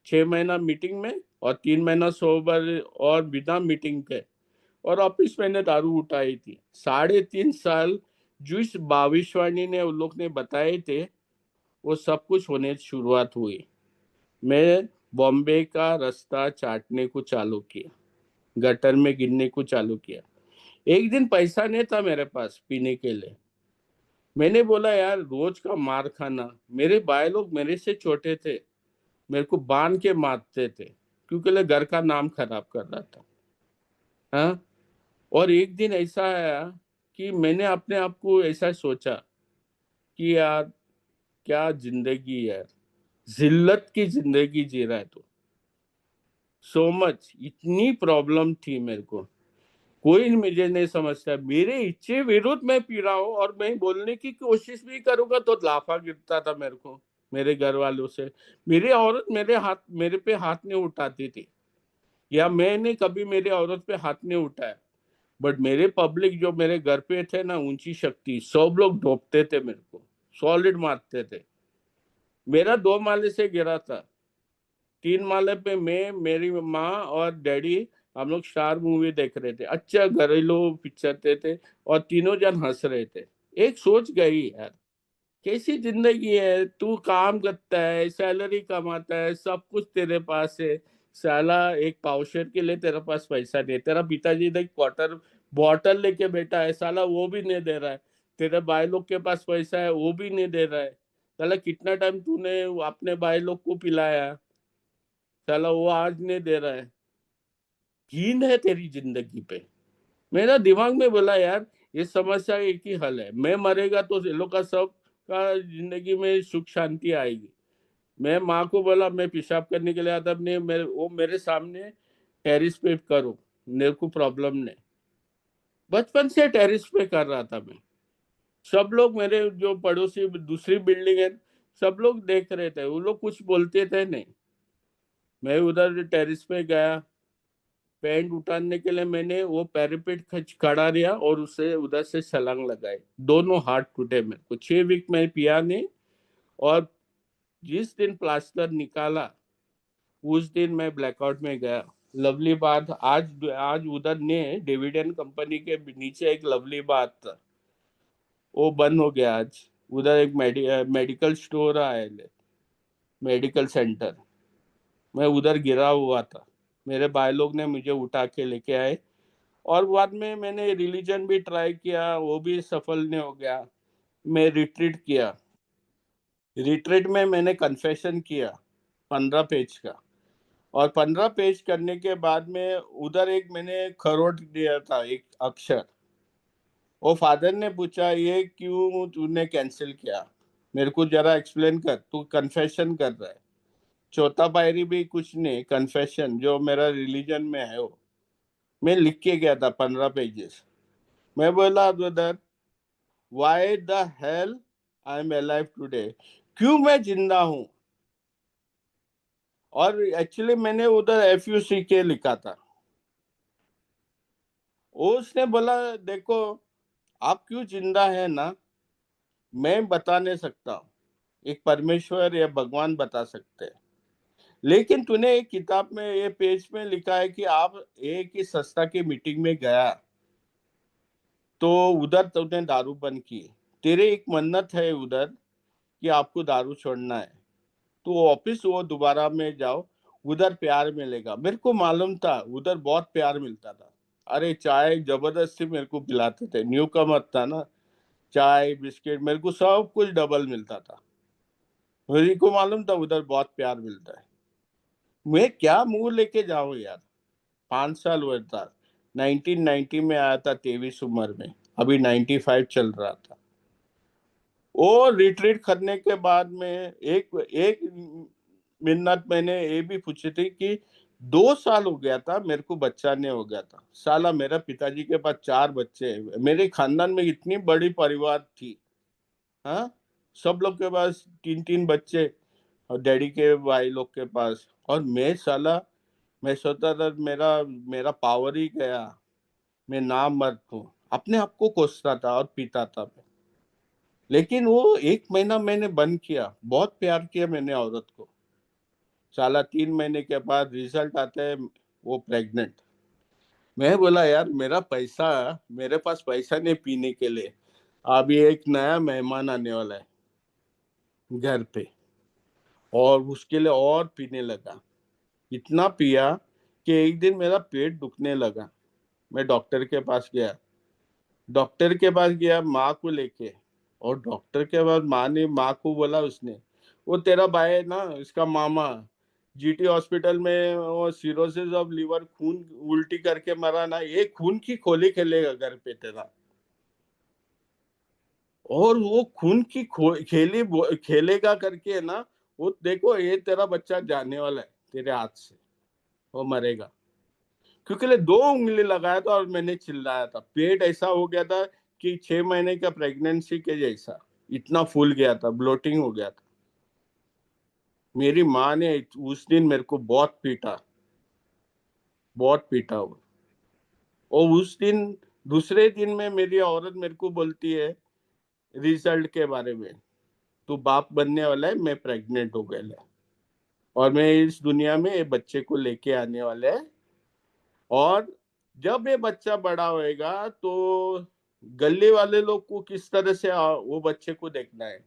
6 महीना मीटिंग में और 3 महीना सोबर और बिना मीटिंग के, और ऑफिस मैंने दारू उठाई थी 3.5 साल। जिस भविष्यवाणी ने उन लोग ने बताए थे वो सब कुछ होने शुरुआत हुई। मैं बॉम्बे का रास्ता चाटने को चालू किया, गटर में गिरने को चालू किया। एक दिन पैसा नहीं था मेरे पास पीने के लिए, मैंने बोला यार रोज का मार खाना, मेरे भाई लोग मेरे से छोटे थे, मेरे को बांध के मारते थे क्योंकि मैं घर का नाम खराब कर रहा था, हाँ। और एक दिन ऐसा आया कि मैंने अपने आप को ऐसा सोचा कि यार क्या जिंदगी है यार, जिल्लत की जिंदगी जी रहा है तो, सो मच, इतनी प्रॉब्लम थी मेरे को, कोई मुझे नहीं समझता, मेरे इच्छे विरुद्ध मैं पी रहा हूँ, और मैं बोलने की कोशिश भी करूंगा तो लाफा गिरता था मेरे को मेरे घर वालों से। मेरी औरत मेरे पे हाथ नहीं उठाती थी, या मैंने कभी मेरी औरत पे हाथ नहीं उठाया, बट मेरे पब्लिक जो मेरे घर पे थे ना, ऊंची शक्ति, सब लोग ढोपते थे मेरे को, सॉलिड मारते थे। मेरा 2 माले से गिरा था, 3 माले पे मैं, मेरी माँ और डैडी, हम लोग स्टार मूवी देख रहे थे, अच्छा घरेलू पिक्चर थे, और तीनों जन हंस रहे थे। एक सोच गई यार, कैसी जिंदगी है, तू काम करता है, सैलरी कमाता है, सब कुछ तेरे पास है, साला एक पावशेर के लिए तेरे पास पैसा नहीं है, तेरा पिताजी देख क्वार्टर बॉटल लेके बैठा है, साला वो भी नहीं दे रहा है, तेरे भाई लोग के पास पैसा है वो भी नहीं दे रहा है, साला कितना टाइम तूने अपने भाई लोग को पिलाया, साला वो आज नहीं दे रहा है, घिन है तेरी जिंदगी पे। मेरा दिमाग में बोला यार ये समस्या एक ही हल है, मैं मरेगा तो ये लोग का सब का जिंदगी में सुख शांति आएगी। मैं माँ को बोला मैं पेशाब करने के लिए आता नहीं, मेरे सामने टेरिस पे करो, मेरे को प्रॉब्लम नहीं। बचपन से टेरिस पे कर रहा था मैं, सब लोग मेरे जो पड़ोसी दूसरी बिल्डिंग है, सब लोग देख रहे थे, वो लोग कुछ बोलते थे नहीं। मैं उधर टेरिस पे गया, पैंट उतारने के लिए मैंने वो पैरापेट खड़ा रिया, और उसे उधर से छलांग लगाई, दोनों हाथ टूटे मेरे को। 6 वीक में पिया नहीं, और जिस दिन प्लास्टर निकाला उस दिन मैं ब्लैकआउट में गया। लवली बात, आज आज उधर ने डिविडेंड कंपनी के नीचे एक लवली बात था, वो बंद हो गया आज। उधर एक मेडिकल स्टोर है, मेडिकल सेंटर। मैं उधर गिरा हुआ था, मेरे भाई लोग ने मुझे उठा के लेके आए। और बाद में मैंने रिलीजन भी ट्राई किया, वो भी सफल नहीं हो गया। मैं रिट्रीट किया। रिट्रीट में मैंने कन्फेशन किया 15 पेज का। और 15 पेज करने के बाद में उधर एक मैंने खरोट दिया था, एक अक्षर। वो फादर ने पूछा ये क्यों तूने कैंसिल किया, मेरे को जरा एक्सप्लेन कर, तू कन्फेशन कर रहा है। चौथा पायरी भी कुछ नहीं, कन्फेशन जो मेरा रिलीजन में है वो मैं लिख के गया था 15 पेजेस। मैं बोला brother, why the hell I am alive today, क्यों मैं जिंदा हूं। और एक्चुअली मैंने उधर FUCK लिखा था। उसने बोला देखो, आप क्यों जिंदा है ना, मैं बता नहीं सकता, एक परमेश्वर या भगवान बता सकते हैं। लेकिन तूने एक किताब में ये पेज में लिखा है कि आप एक ही संस्था की मीटिंग में गया, तो उधर तूने दारू बंद की। तेरे एक मन्नत है उधर कि आपको दारू छोड़ना है, तो वापिस वो दोबारा में जाओ, उधर प्यार मिलेगा। मेरे को मालूम था उधर बहुत प्यार मिलता था। अरे चाय जबरदस्ती मेरे को पिलाते थे, न्यू कमर था ना। चाय बिस्किट मेरे को सब कुछ डबल मिलता था। मेरे को मालूम था उधर बहुत प्यार मिलता है। मैं क्या मुंह लेके जाऊं यार। 5 साल हुआ था। 1990 में आया था, 23 उम्र में। अभी 95 चल रहा था। वो रिट्रीट करने के बाद में एक एक मिन्नत मैंने ये भी पूछी थी कि 2 साल हो गया था मेरे को बच्चा नहीं हो गया था। साला मेरा पिताजी के पास 4 बच्चे हैं, मेरे खानदान में इतनी बड़ी परिवार थी। हाँ, सब लोग के पास 3 3 बच्चे, और डैडी के भाई लोग के पास। और मैं साला, मैं सोचता था मेरा मेरा पावर ही गया, मैं नाम मर्द हूँ, अपने आप को कोसता था और पीता था मैं। लेकिन वो 1 महीना मैंने बंद किया, बहुत प्यार किया मैंने औरत को। साला 3 महीने के बाद रिजल्ट आता है, वो प्रेग्नेंट। मैं बोला यार मेरा पैसा, मेरे पास पैसा नहीं पीने के लिए। अभी एक नया मेहमान आने वाला है घर पे, और उसके लिए और पीने लगा। इतना पिया कि एक दिन मेरा पेट दुखने लगा। मैं डॉक्टर के पास गया। डॉक्टर के पास गया माँ को लेके। और डॉक्टर के पास माँ ने, माँ को बोला उसने, वो तेरा भाई है ना, इसका मामा GT हॉस्पिटल में वो सिरोसिस ऑफ लीवर, खून उल्टी करके मरा ना, ये खून की खोली खेलेगा घर पे तेरा। और वो खून की खेलेगा करके ना, वो देखो ये तेरा बच्चा जाने वाला है तेरे हाथ से, वो मरेगा। क्योंकि 2 उंगली लगाया था और मैंने चिल्लाया था, पेट ऐसा हो गया था कि 6 महीने का प्रेगनेंसी के जैसा, इतना फूल गया था, ब्लोटिंग हो गया था। मेरी माँ ने उस दिन मेरे को बहुत पीटा, बहुत पीटा वो। और उस दिन, दूसरे दिन में मेरी औरत मेरे को बोलती है रिजल्ट के बारे में, तू बाप बनने वाला है, मैं प्रेग्नेंट हो गया, और मैं इस दुनिया में ये बच्चे को लेके आने वाला है। और जब ये बच्चा बड़ा होएगा तो गली वाले लोग को किस तरह से वो बच्चे को देखना है।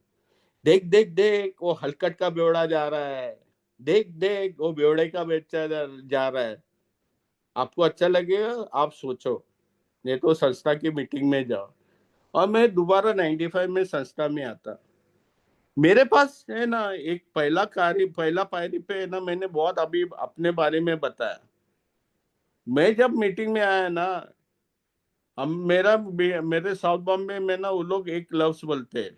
देख देख देख वो हलकट का बेवड़ा जा रहा है, देख देख वो बेवड़े का बच्चा जा रहा है। आपको अच्छा लगेगा, आप सोचो, नहीं तो संस्था की मीटिंग में जाओ। और मैं दोबारा 95 में संस्था में आता। मेरे पास है ना एक पहला कार्य, पहला पायरी पे है ना, मैंने बहुत अभी अपने बारे में बताया। मैं जब मीटिंग में आया ना, हम मेरे साउथ बॉम्बे में ना वो लोग एक लफ्ज बोलते हैं,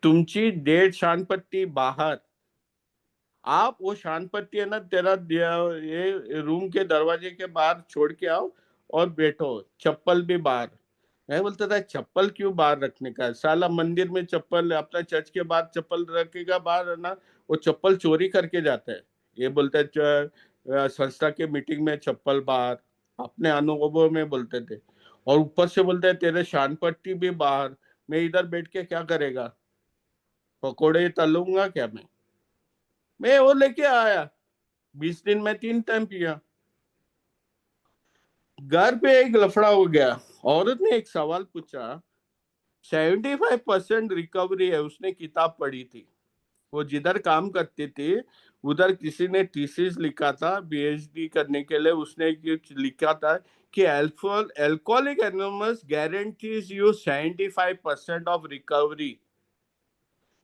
तुमची डेढ़ शानपट्टी बाहर। आप वो शानपट्टी है ना तेरा ये रूम के दरवाजे के बाहर छोड़ के आओ और बैठो, चप्पल भी बाहर। मैं बोलता था चप्पल क्यों बाहर रखने का है? साला मंदिर में चप्पल, अपना चर्च के बाहर चप्पल रखेगा बाहर है ना, वो चप्पल चोरी करके जाता है। ये बोलता है संस्था के मीटिंग में चप्पल बाहर, अपने अनुभवों में बोलते थे। और ऊपर से बोलते हैं तेरे शान पट्टी भी बाहर। मैं इधर बैठ के क्या करेगा, पकोड़े तलूंगा क्या मैं वो लेके आया। 20 दिन में 3 टाइम पिया। घर पे एक लफड़ा हो गया। औरत ने एक सवाल पूछा, 75% रिकवरी है। उसने किताब पढ़ी थी, वो जिधर काम करती थी उधर किसी ने थीसिस लिखा था पीएचडी करने के लिए। उसने कुछ लिखा था कि alcoholic anonymous guarantees you 75% of recovery.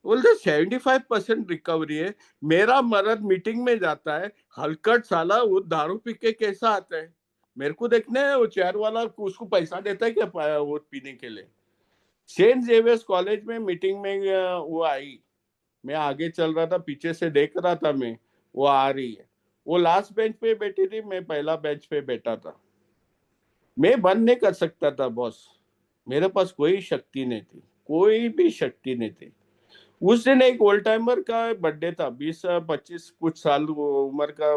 बोलते 75% रिकवरी है। मेरा मर्द मीटिंग में जाता है, हलकट साला वो दारू पी के कैसा आता है, मेरे को देखने है वो चेयर वाला उसको पैसा देता है क्या वो पीने के लिए। सेंट जेवियर्स कॉलेज में मीटिंग में वो आई, मैं आगे चल रहा था, पीछे से देख रहा था मैं, वो आ रही है। वो लास्ट बेंच पे बैठी थी, मैं पहला बेंच पे बैठा था। मैं बंद नहीं कर सकता था बॉस, मेरे पास कोई शक्ति नहीं थी, कोई भी शक्ति नहीं थी। उस दिन एक ओल्ड टाइमर का बर्थडे था, 20-25 कुछ साल उम्र का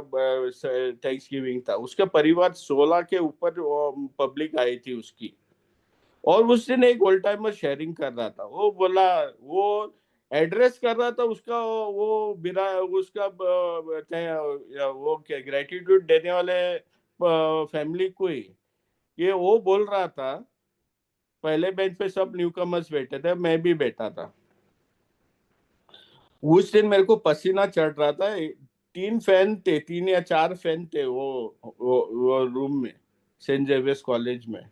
थैंक्स गिविंग था। उसका परिवार 16 के ऊपर पब्लिक आई थी उसकी। और उस दिन एक ओल्ड टाइमर शेयरिंग कर रहा था, वो बोला, वो एड्रेस कर रहा था उसका, वो बिरा उसका वो क्या ग्रेटिट्यूड देने वाले फैमिली को ही। ये वो बोल रहा था, पहले बेंच पे सब न्यूकमर्स बैठे थे, मैं भी बैठा था। उस दिन मेरे को पसीना चढ़ रहा था। 3 फैन थे, 3 या 4 फैन थे वो रूम में, सेंट जेवियर्स कॉलेज में।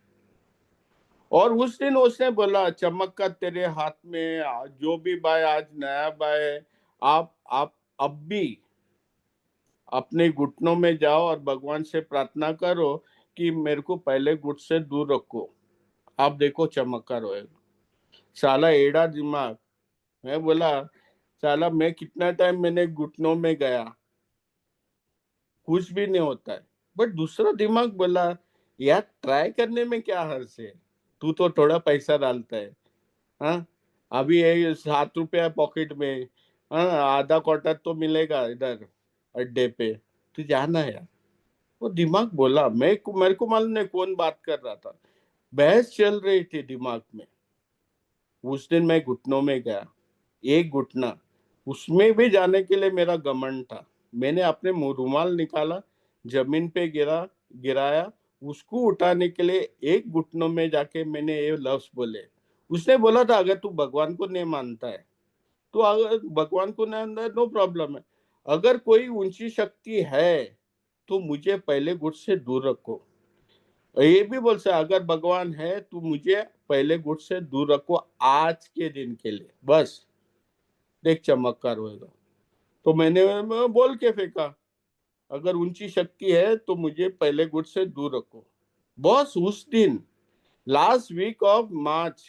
और उस दिन उसने बोला, चमक का तेरे हाथ में, जो भी बाय आज नया बाय है, आप अब भी अपने घुटनों में जाओ और भगवान से प्रार्थना करो कि मेरे को पहले गुट से दूर रखो, आप देखो चमत्कार होएगा। साला एड़ा दिमाग। मैं बोला, साला मैं कितना टाइम मैंने घुटनों में गया, कुछ भी नहीं होता है। बट दूसरा दिमाग बोला, यार ट्राई करने में क्या हर्ज है, तू तो थोड़ा पैसा डालता है। हाँ, अभी ये 7 रुपया पॉकेट में, हाँ, आधा क्वार्टर तो मिलेगा इधर अड्डे पे, तू जाना है यार। वो दिमाग बोला, मेरे को मालूम नहीं कौन बात कर रहा था, बहस चल रही थी दिमाग में। उस दिन मैं घुटनों में गया, एक घुटना, उसमें भी जाने के लिए मेरा घमंड था। मैंने अपने मुंह रुमाल निकाला, जमीन पे गिराया, उसको उठाने के लिए एक घुटनों में जाके मैंने ये लफ्ज बोले। उसने बोला था, अगर तू भगवान को नहीं मानता है तो अगर भगवान को नहीं मानता है, नो प्रॉब्लम है, अगर कोई ऊंची शक्ति है तो मुझे पहले गुट से दूर रखो। ये भी बोल सकते, अगर भगवान है तो मुझे पहले गुट से दूर रखो आज के दिन के लिए, बस देख चमत्कार होएगा। तो मैंने बोल के फेंका, अगर ऊंची शक्ति है तो मुझे पहले गुट से दूर रखो। बॉस उस दिन लास्ट वीक ऑफ मार्च,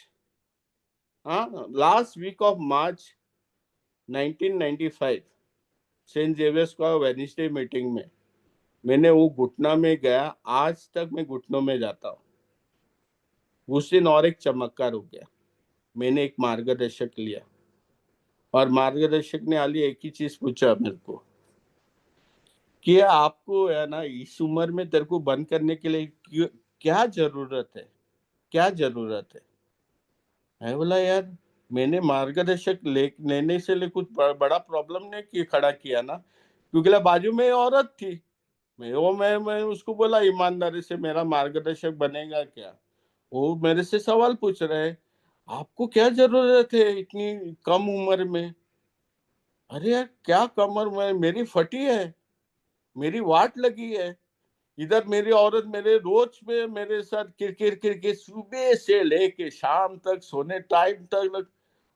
हाँ, last week of March 1995, Saint Xavier's का वेडनेसडे मीटिंग में मैंने वो घुटना में गया। आज तक मैं घुटनों में जाता हूँ। उस दिन और एक चमत्कार हो गया, मैंने एक मार्गदर्शक लिया और मार्गदर्शक ने आली एक ही चीज पूछा मेरे को कि आपको है ना इस उम्र में तेरे को बंद करने के लिए क्या जरूरत है, क्या जरूरत है। मैं बोला, यार मैंने मार्गदर्शक लेने से लिए कुछ बड़ा प्रॉब्लम नहीं कि खड़ा किया ना, क्योंकि बाजू में औरत थी। मैं उसको बोला, ईमानदारी से मेरा मार्गदर्शक बनेगा क्या। वो मेरे से सवाल पूछ रहे हैं, आपको क्या जरूरत है इतनी कम उम्र में। अरे यार क्या कमर में मेरी फटी है, मेरी वाट लगी है, इधर मेरी औरत मेरे रोज में मेरे साथ किरकिर किरकिर सुबह से लेके शाम तक सोने टाइम तक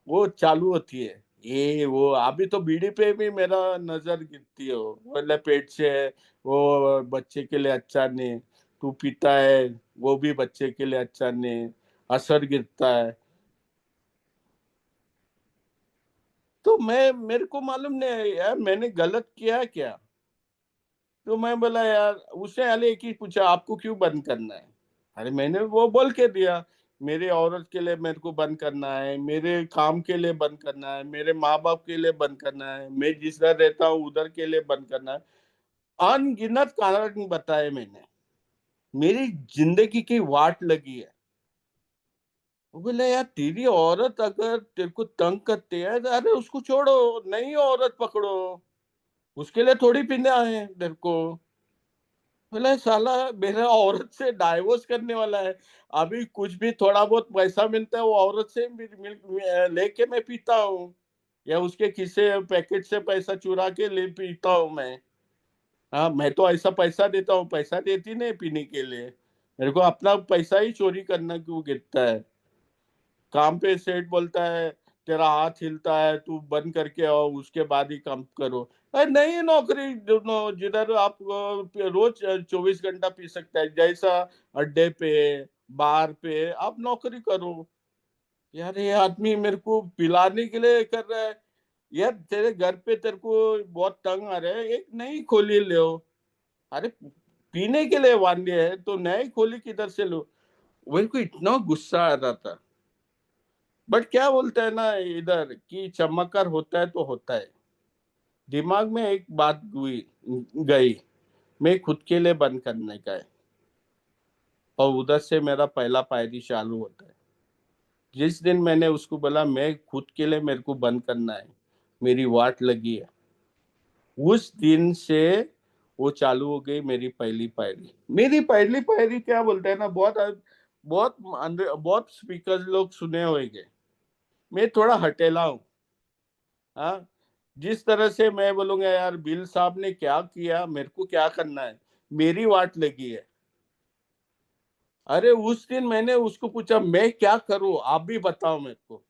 वो चालू होती है। ये वो अभी तो बीड़ी पे भी मेरा नजर गिरती है, वो बोले पेट से है, वो बच्चे के लिए अच्छा नहीं, तू पीता है वो भी बच्चे के लिए अच्छा नहीं, असर गिरता है। तो मेरे को मालूम नहीं है यार मैंने गलत किया क्या। तो मैं बोला, यार उसने पहले एक ही पूछा, आपको क्यों बंद करना है। अरे मैंने वो बोल के दिया, मेरे औरत के लिए मेरे को बंद करना है, मेरे काम के लिए बंद करना है, मेरे माँ बाप के लिए बंद करना है, मैं जिधर रहता हूँ उधर के लिए बंद करना है। अनगिनत कारण बताए मैंने, मेरी जिंदगी की वाट लगी है। वो बोले, यार तेरी औरत अगर तेरे को तंग करते है तो अरे उसको छोड़ो, नई औरत पकड़ो, उसके लिए थोड़ी पीना है तेरे को। बोला साला मेरा औरत से डाइवोर्स करने वाला है, अभी कुछ भी थोड़ा बहुत पैसा मिलता है वो औरत से लेके मैं पीता हूँ, या उसके खिस्से पैकेट से पैसा चुरा के ले पीता हूँ मैं। हाँ, मैं तो ऐसा पैसा देता हूँ, पैसा देती नहीं पीने के लिए, मेरे को अपना पैसा ही चोरी करना क्यों गिरता है। काम पे सेठ बोलता है तेरा हाथ हिलता है, तू बंद करके आओ उसके बाद ही काम करो। अरे नहीं, नौकरी जिधर आप रोज 24 घंटा पी सकता है, जैसा अड्डे पे बार पे आप नौकरी करो। यार ये आदमी मेरे को पिलाने के लिए कर रहा है। यार तेरे घर पे तेरे को बहुत तंग आ रहा है, एक नई खोली ले। अरे पीने के लिए वांदे है तो नई खोली किधर से लो। मेरे को इतना गुस्सा आ रहा था। बट क्या बोलते हैं ना इधर कि चमत्कार होता है तो होता है। दिमाग में एक बात गई, मैं खुद के लिए बंद करने का है, और उधर से मेरा पहला पायरी चालू होता है। जिस दिन मैंने उसको बोला मैं खुद के लिए मेरे को बंद करना है, मेरी वाट लगी है, उस दिन से वो चालू हो गई मेरी पहली पायरी। मेरी पहली पायरी क्या बोलते हैं ना, बहुत बहुत बहुत स्पीकर लोग सुने होंगे, मैं थोड़ा हटेला हूँ। हाँ, जिस तरह से मैं बोलूंगा यार बिल साहब ने क्या किया, मेरे को क्या करना है, मेरी वाट लगी है। अरे उस दिन मैंने उसको पूछा मैं क्या करूं, आप भी बताओ मेरे को।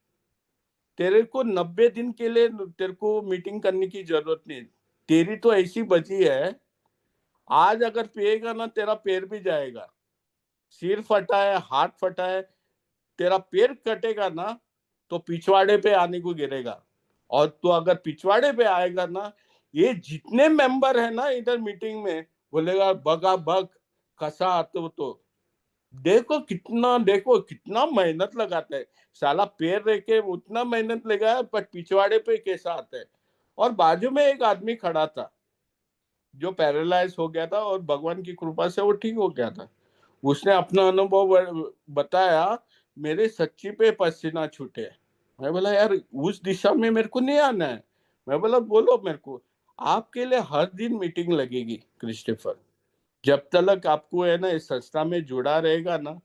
तेरे को 90 दिन के लिए तेरे को मीटिंग करने की जरूरत नहीं, तेरी तो ऐसी बची है, आज अगर पिएगा ना तेरा पैर भी जाएगा। सिर फटा है, हाथ फटा है, तेरा पैर कटेगा ना तो पिछवाड़े पे आने को गिरेगा। और तो अगर पिछवाड़े पे आएगा ना, ये जितने मेंबर है ना इधर मीटिंग में बोलेगा बगा बग कसा आते हो तो। देखो कितना मेहनत लगाता है साला, पैर रह के उतना मेहनत लगा पर पिछवाड़े पे कैसा आता है। और बाजू में एक आदमी खड़ा था जो पैरालाइज हो गया था और भगवान की कृपा से वो ठीक हो गया था। उसने अपना अनुभव बताया, मेरे सच्ची पे पसीना छूटे। मैं बोला यार उस दिशा में मेरे को नहीं आना है। मैं बोला बोलो मेरे को, आपके लिए हर दिन मीटिंग लगेगी क्रिस्टोफर, जब तक आपको है ना इस संस्था में जुड़ा रहेगा ना,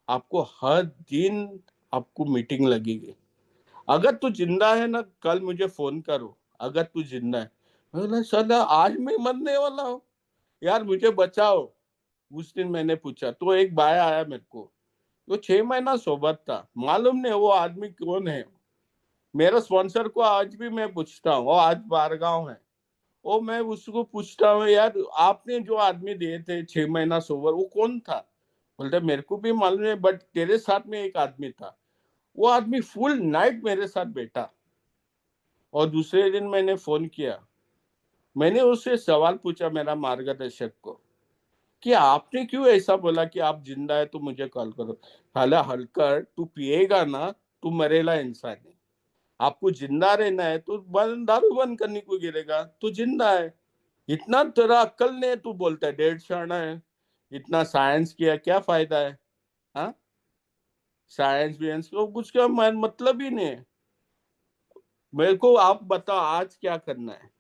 आपको हर दिन आपको मीटिंग लगेगी। अगर तू जिंदा है ना कल मुझे फोन करो, अगर तू जिंदा है। मैं बोला सर आज मैं मरने वाला हूँ, यार मुझे बचाओ। उस दिन मैंने पूछा तो एक भाई आया मेरे को, वो 6 महीना सोबत था, मालूम नहीं वो आदमी कौन है। मेरा स्पॉन्सर को आज भी मैं पूछता हूँ, वो आज बारगांव है। वो मैं उसको पूछता हूँ यार आपने जो आदमी दिए थे 6 महीना सोबर वो कौन था। बोलते मेरे को भी मालूम है बट तेरे साथ में एक आदमी था। वो आदमी फुल नाइट मेरे साथ बैठा। और दूसरे दिन मैंने फोन किया, मैंने उससे सवाल पूछा मेरा मार्गदर्शक को कि आपने क्यों ऐसा बोला कि आप जिंदा है तो मुझे कॉल करो। हाला हलकर तू पिएगा ना तू मरेला इंसान है। आपको जिंदा रहना है तो दारू बंद करने को गिरेगा, तू जिंदा है। इतना तेरा अक्कल नहीं, तू बोलता है डेढ़ शाना है, इतना साइंस किया क्या फायदा है। हाँ, साइंस वियंस को कुछ का मतलब ही नहीं है। मेरे को आप बताओ आज क्या करना है,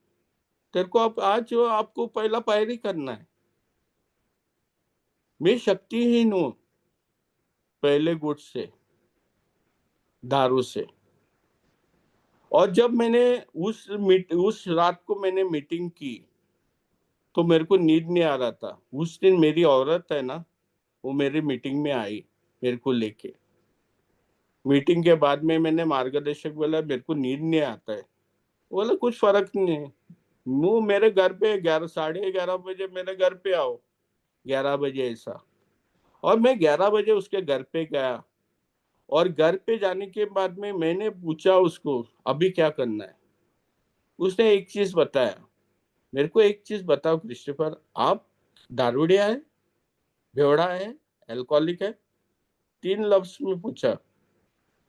तेरे को आप आज आपको पहला पायरी करना है। मैं शक्तिहीन हूँ पहले गुट से, दारू से। और जब मैंने उस रात को मैंने मीटिंग की तो मेरे को नींद नहीं आ रहा था। उस दिन मेरी औरत है ना, वो मेरी मीटिंग में आई मेरे को लेके। मीटिंग के बाद में मैंने मार्गदर्शक बोला मेरे को नींद नहीं आता है। बोला कुछ फर्क नहीं है, वो मेरे घर पे 11, 11:30 बजे मेरे घर पे आओ, 11 बजे ऐसा। और मैं 11 बजे उसके घर पे गया। और घर पे जाने के बाद में मैंने पूछा उसको अभी क्या करना है। उसने एक चीज बताया, मेरे को एक चीज बताओ क्रिस्टोफर, आप दारूडिया है, बेवड़ा है, अल्कोहलिक है, 3 लफ्ज में पूछा।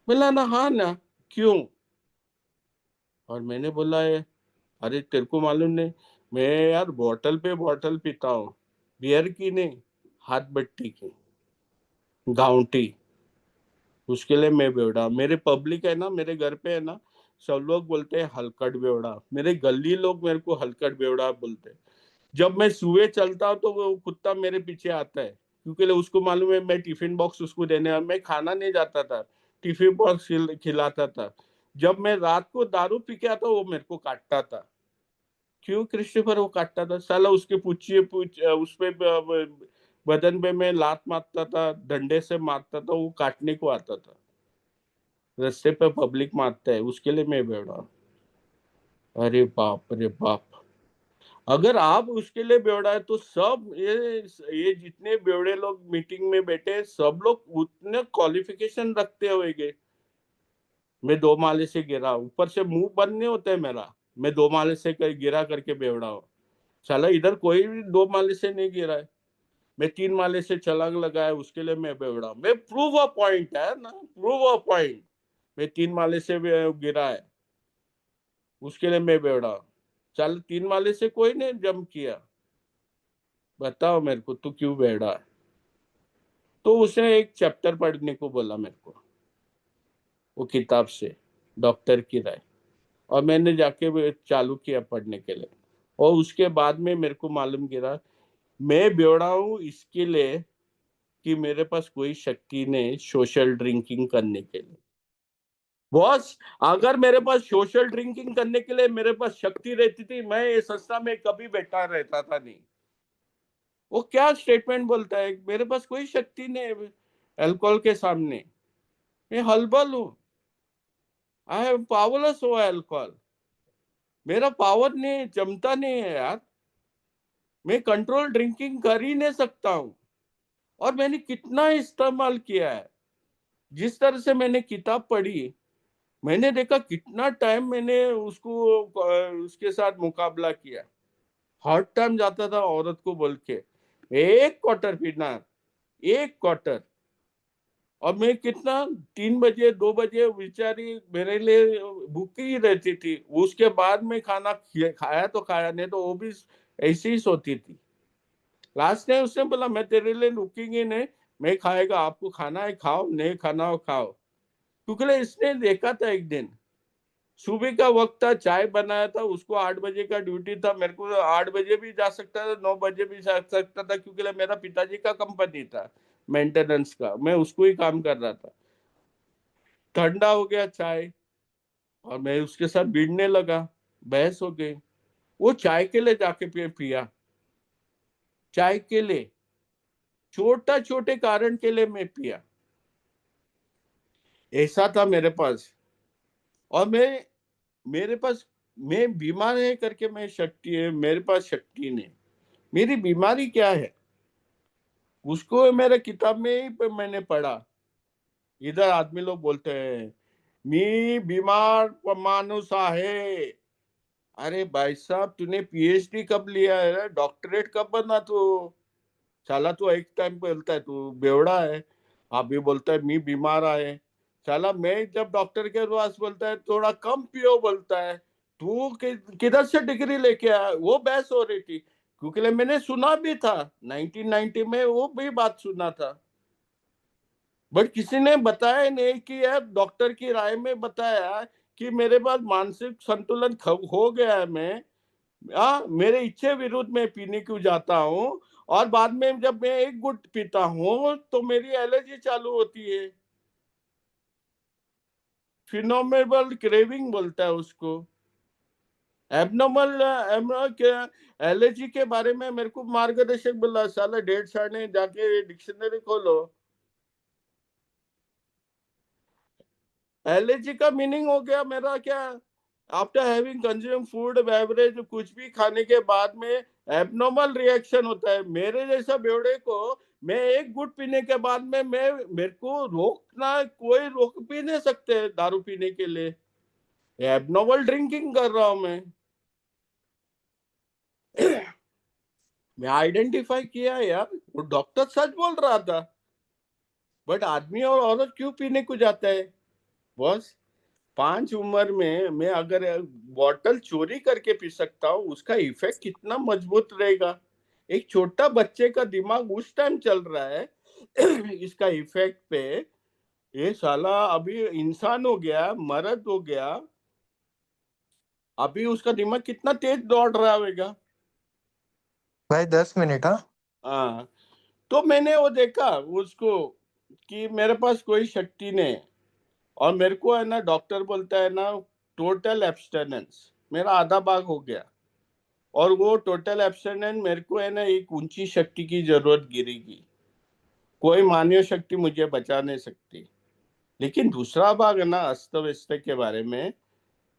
बोला ना हाँ ना, क्यों। और मैंने बोला है अरे तेरे को मालूम नहीं, मैं यार बोतल पे बोतल पीता हूँ, बियर की नहीं, हाथ बट्टी की, गाउंटी। उसके लिए मैं बेवड़ा, मेरे पब्लिक है ना मेरे घर पे है ना, सब लोग बोलते हैं हलकट बेवड़ा, मेरे गली लोग मेरे को हलकट बेवड़ा बोलते हैं। जब मैं सुबह चलता हूँ तो वो कुत्ता मेरे पीछे आता है, क्योंकि उसको मालूम है मैं टिफिन बॉक्स उसको देने, और मैं खाना नहीं जाता था, टिफिन बॉक्स खिलाता था। जब मैं रात को दारू पी के आता वो मेरे को काटता था। क्यों क्रिस्टोफर वो काटता था? साला उसके उस पे बदन पे मैं लात मारता था, डंडे से मारता था, वो काटने को आता था। रास्ते पे पब्लिक मारता है, उसके लिए मैं बेवड़ा। अरे बाप रे बाप। अगर आप उसके लिए बेवड़ा है तो सब ये जितने बेवड़े लोग मीटिंग में बैठे हैं, सब लोग उतने क्वालिफिकेशन रखते होंगे। मैं 2 माले से गिरा, ऊपर से मुंह बंद नहीं होता है मेरा, मैं 2 माले से गिरा करके बेवड़ा हूँ। साला इधर कोई भी 2 माले से नहीं गिरा है, मैं 3 माले से छलांग लगाया, उसके लिए मैं बेवड़ा। मैं प्रूव अ पॉइंट है ना, प्रूव अ पॉइंट। मैं 3 माले से गिरा है, उसके लिए मैं बेवड़ा। चल 3 माले से कोई ने जंप किया, बताओ मेरे को तू क्यों बेवड़ा है? तो उसने एक चैप्टर पढ़ने को बोला मेरे को, वो किताब से, डॉक्टर की राय। और मैंने जाके वो चालू किया पढ़ने के लिए। और उसके बाद में मेरे को मालूम गिरा, मैं बेवड़ा हूँ इसके लिए कि मेरे पास कोई शक्ति नहीं सोशल ड्रिंकिंग करने के लिए। बॉस, अगर मेरे पास सोशल ड्रिंकिंग करने के लिए मेरे पास शक्ति रहती थी, मैं ये संस्था में कभी बैठा रहता था नहीं। वो क्या स्टेटमेंट बोलता है, मेरे पास कोई शक्ति नहीं है अल्कोहल के सामने, मैं हलबल हूँ, आई हैव पावरलेस हो अल्कोहल, मेरा पावर नहीं, जमता नहीं है यार, मैं कंट्रोल ड्रिंकिंग कर ही नहीं सकता हूँ। और मैंने कितना इस्तेमाल किया है, जिस तरह से मैंने किताब पढ़ी, मैंने देखा कितना टाइम मैंने उसके साथ मुकाबला किया। हर टाइम जाता था औरत को बोल के, एक क्वार्टर पीना, एक क्वार्टर। और मैं कितना, 3 बजे 2 बजे बेचारी मेरे लिए भूखी ही रहती थी। उसके बाद में खाना खाया तो खाया, नहीं तो वो भी ऐसी ही सोती थी। लास्ट टाइम उसने बोला मैं तेरे लिए रुकेंगी नहीं, मैं खाएगा, आपको खाना है खाओ, नहीं खाना हो खाओ। क्योंकि इसने देखा था एक दिन, सुबह का वक्त था, चाय बनाया था, उसको 8 बजे का ड्यूटी था, मेरे को 8 बजे भी जा सकता था, 9 बजे भी जा सकता था, क्योंकि मेरा पिताजी का कंपनी था मेंटेनेंस का, मैं उसको ही काम कर रहा था। ठंडा हो गया चाय, और मैं उसके साथ भिड़ने लगा, बहस हो गई। वो चाय के लिए जाके पिया, चाय के लिए, छोटा छोटे कारण के लिए मैं पिया। ऐसा था मेरे पास। और मेरे पास, मैं बीमार है करके मैं शक्ति है, मेरे पास शक्ति नहीं। मेरी बीमारी क्या है उसको मेरे किताब में ही मैंने पढ़ा। इधर आदमी लोग बोलते हैं मी बीमार मानुस है। अरे भाई साहब, तूने पीएचडी कब लिया है, डॉक्टरेट कब बना तू? साला तू एक टाइम बोलता है तू बेवड़ा है, अभी बोलता है मी बीमार आए। साला मैं जब डॉक्टर के पास बोलता है थोड़ा कम पियो बोलता है, तू किधर से डिग्री लेके आया? वो बहस हो रही थी, क्योंकि मैंने सुना भी था 1990 में, वो भी बात सुना था। बट किसी ने बताया नहीं कि यार, डॉक्टर की राय में बताया कि मेरे पास मानसिक संतुलन हो गया है। मैं मेरे इच्छे विरुद्ध में पीने क्यों जाता हूँ, और बाद में जब मैं एक गुट पीता हूँ तो मेरी एलर्जी चालू होती है। फिनोमेनल क्रेविंग बोलता है उसको। एबनॉर्मल एलर्जी के बारे में मेरे को मार्गदर्शक बोला, साला 1.5 साल जाके डिक्शनरी खोलो। एलर्जी का मीनिंग हो गया मेरा क्या, after having consume food beverage, कुछ भी खाने के बाद में एबनॉर्मल रिएक्शन होता है। मेरे जैसा बेवड़े को, मैं एक गुट पीने के बाद में मैं, मेरे को रोकना, कोई रोक भी नहीं सकते दारू पीने के लिए। एबनॉर्मल ड्रिंकिंग कर रहा हूं मैं। मैं आइडेंटिफाई किया यार, वो डॉक्टर सच बोल रहा था। बट आदमी और औरत क्यों पीने को जाता है बॉस? 5 उम्र में मैं अगर बॉटल चोरी करके पी सकता हूँ, उसका इफेक्ट कितना मजबूत रहेगा। एक छोटा बच्चे का दिमाग उस टाइम चल रहा है इसका इफेक्ट पे। ये साला अभी इंसान हो गया, मर्द हो गया, अभी उसका दिमाग कितना तेज दौड़ रहा होगा। भाई 10 मिनट। हाँ। हाँ, तो मैंने वो देखा उसको कि मेरे पास कोई शक्ति नहीं है, और मेरे को है ना डॉक्टर बोलता है ना टोटल एब्स्टेनेंस, मेरा आधा भाग हो गया। और वो टोटल एब्स्टेनेंस मेरे को है ना एक ऊंची शक्ति की जरूरत गिरेगी, कोई मानवीय शक्ति मुझे बचा नहीं सकती। लेकिन दूसरा भाग है ना अस्त व्यस्त के बारे में,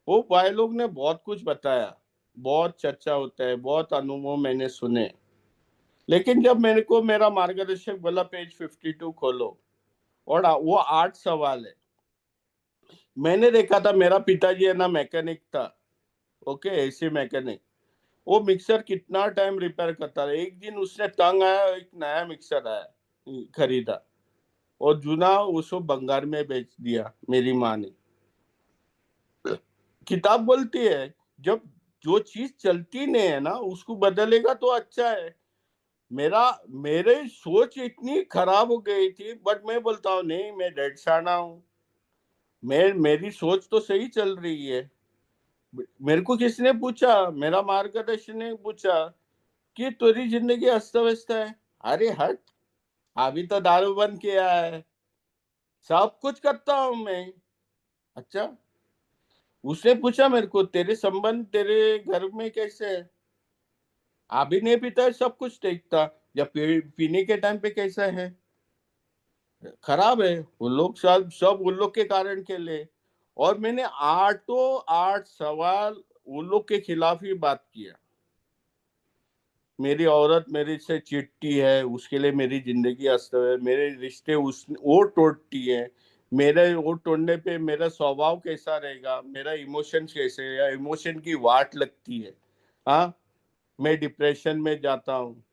वो भाई लोग ने बहुत कुछ बताया, बहुत चर्चा होता है, बहुत अनुभव मैंने सुने। लेकिन जब मेरे को मेरा मार्गदर्शक बोला पेज 52 खोलो, और वो 8 सवाल है। मैंने देखा था मेरा पिताजी है ना मैकेनिक था, ओके, एसी मैकेनिक। वो मिक्सर कितना टाइम रिपेयर करता है, एक दिन उसने तंग आया, एक नया मिक्सर आया खरीदा, और जूना उसको बंगार में बेच दिया मेरी माँ ने। किताब बोलती है जब जो चीज चलती नहीं है ना उसको बदलेगा तो अच्छा है। मेरा मेरे सोच इतनी खराब हो गई थी, बट मैं बोलता हूँ नहीं, मैं डेढ़ साना हूँ, मेरी सोच तो सही चल रही है। मेरे को किसने पूछा, मेरा मार्गदर्शन ने पूछा कि तेरी जिंदगी अस्त व्यस्त है। अरे हट, अभी तो दारू बंद किया है, सब कुछ करता हूं मैं। अच्छा, उसने पूछा मेरे को तेरे संबंध तेरे घर में कैसे है। अभी नहीं पीता है, सब कुछ देखता, जब पीने के टाइम पे कैसा है, खराब है। वो लोग सब सब उन लोग के कारण के लिए। और मैंने 8 उन लोग के खिलाफ ही बात किया। मेरी औरत मेरे से चिढ़ती है, उसके लिए मेरी जिंदगी अस्त है, मेरे रिश्ते उस वो टूटती है। मेरे वो तोड़ने पे मेरा स्वभाव कैसा रहेगा, मेरा इमोशन कैसे है, या इमोशन की वाट लगती है। हाँ, मैं डिप्रेशन में जाता हूँ।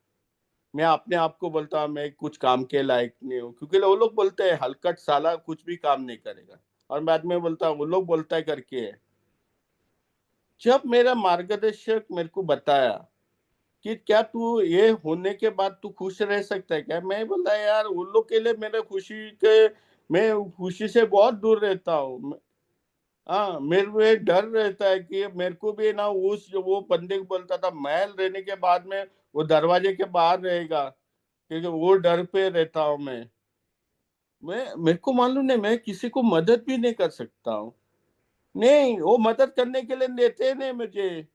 मैं अपने आप को बोलता हूँ मैं कुछ काम के लायक नहीं हूँ, क्योंकि वो लोग बोलते हैं हलकट साला कुछ भी काम नहीं करेगा, और बाद में बोलता हूँ वो लोग बोलता है करके है। जब मेरा मार्गदर्शक मेरे को बताया कि क्या तू ये होने के बाद तू खुश रह सकता है क्या, मैं बोला यार उन लोग के लिए मेरे खुशी के, मैं खुशी से बहुत दूर रहता हूँ। हाँ, मेरे को एक डर रहता है कि मेरे को भी ना उस जो वो बंदे को बोलता था महल रहने के बाद में वो दरवाजे के बाहर रहेगा, क्योंकि वो डर पे रहता हूँ मैं मेरे को मालूम नहीं, मैं किसी को मदद भी नहीं कर सकता हूँ। नहीं, वो मदद करने के लिए देते नहीं मुझे,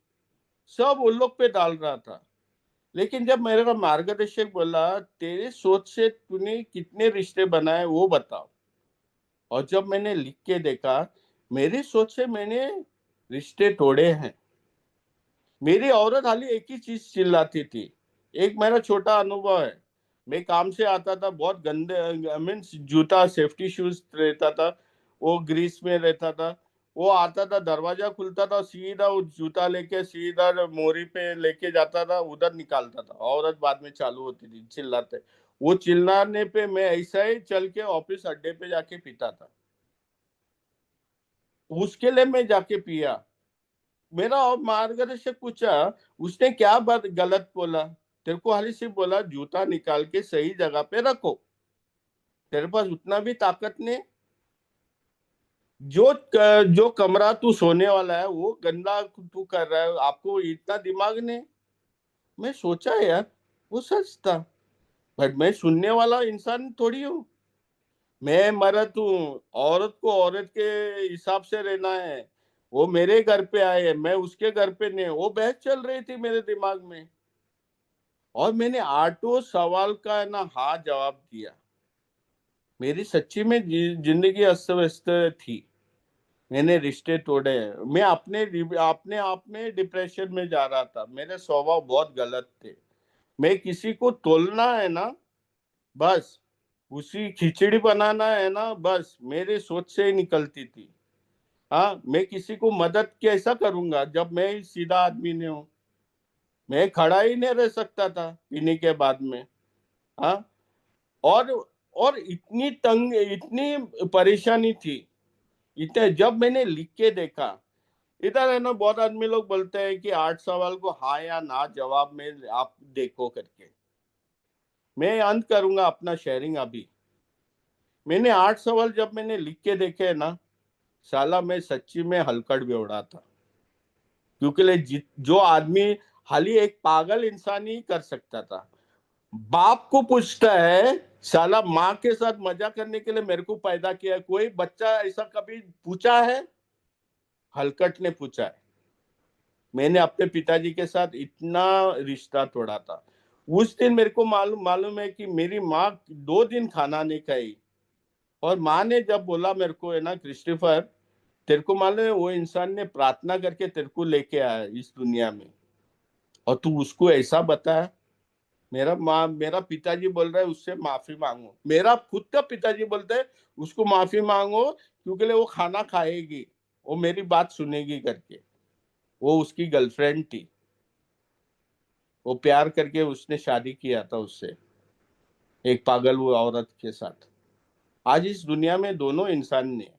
सब उन लोग पे डाल रहा था। लेकिन जब मेरा मार्गदर्शक बोला तेरे सोच से तूने कितने रिश्ते बनाए वो बताओ, और जब मैंने लिख के देखा मेरी सोच से मैंने रिश्ते तोड़े हैं। मेरी औरत खाली एक ही चीज चिल्लाती थी। एक मेरा छोटा अनुभव है, मैं काम से आता था बहुत गंदे मीन्स जूता सेफ्टी शूज रहता था, वो ग्रीस में रहता था। वो आता था, दरवाजा खुलता था, सीधा वो जूता लेके सीधा मोरी पे लेके जाता था, उधर निकालता था। औरत बाद में चालू होती थी चिल्लाते, वो चिल्लाने पे मैं ऐसा ही चल के ऑफिस अड्डे पे जाके पीता था। उसके लिए मैं जाके पिया। मेरा और मार्गदर्शक पूछा उसने क्या बात गलत बोला, तेरे को हाली सिर्फ बोला जूता निकाल के सही जगह पे रखो, तेरे पास उतना भी ताकत नहीं। जो जो कमरा तू सोने वाला है वो गंदा तू कर रहा है, आपको इतना दिमाग नहीं। मैं सोचा यार वो सच था, बट मैं सुनने वाला इंसान थोड़ी हूँ। मैं मर्द हूँ, औरत को औरत के हिसाब से रहना है। वो मेरे घर पे आए, मैं उसके घर पे नहीं, वो बहस चल रही थी मेरे दिमाग में। और मैंने 8 सवाल का है ना हाँ जवाब दिया। मेरी सच्ची में जिंदगी अस्त व्यस्त थी, मैंने रिश्ते तोड़े हैं, मैं अपने अपने आप में डिप्रेशन में जा रहा था, मेरे स्वभाव बहुत गलत थे। मैं किसी को तोलना है ना, बस उसी खिचड़ी बनाना है ना, बस मेरे सोच से ही निकलती थी। हाँ, मैं किसी को मदद कैसा करूंगा जब मैं ही सीधा आदमी नहीं हूँ। मैं खड़ा ही नहीं रह सकता था पीने के बाद में। हाँ, और और इतनी तंग, इतनी परेशानी थी, इतने जब मैंने लिख के देखा। इधर है ना बहुत आदमी लोग बोलते हैं कि 8 सवाल को हाँ या ना जवाब में आप देखो करके। मैं अंत करूंगा अपना शेयरिंग अभी। मैंने 8 सवाल जब मैंने लिख के देखे ना, साला मैं सच्ची में हलकट बेवड़ा था। क्योंकि जो आदमी खाली एक पागल इंसान ही कर सकता था। बाप को पूछता है, साला माँ के साथ मजा करने के लिए मेरे को पैदा किया है, कोई बच्चा ऐसा कभी पूछा है? हलकट ने पूछा है। मैंने अपने पिताजी के साथ इतना रिश्ता तोड़ा था। उस दिन मेरे को मालूम मालूम है कि मेरी माँ 2 दिन खाना नहीं खाई। और माँ ने जब बोला मेरे को, है ना क्रिस्टोफर, तेरे को मालूम है वो इंसान ने प्रार्थना करके तेरे को लेके आया इस दुनिया में, और तू उसको ऐसा बताया। मेरा पिताजी बोल रहा है उससे माफी मांगो, मेरा खुद का पिताजी बोलता है उसको माफी मांगो, क्योंकि वो खाना खाएगी, वो मेरी बात सुनेगी करके। वो उसकी गर्लफ्रेंड थी, वो प्यार करके उसने शादी किया था उससे, एक पागल वो औरत के साथ। आज इस दुनिया में दोनों इंसान ने,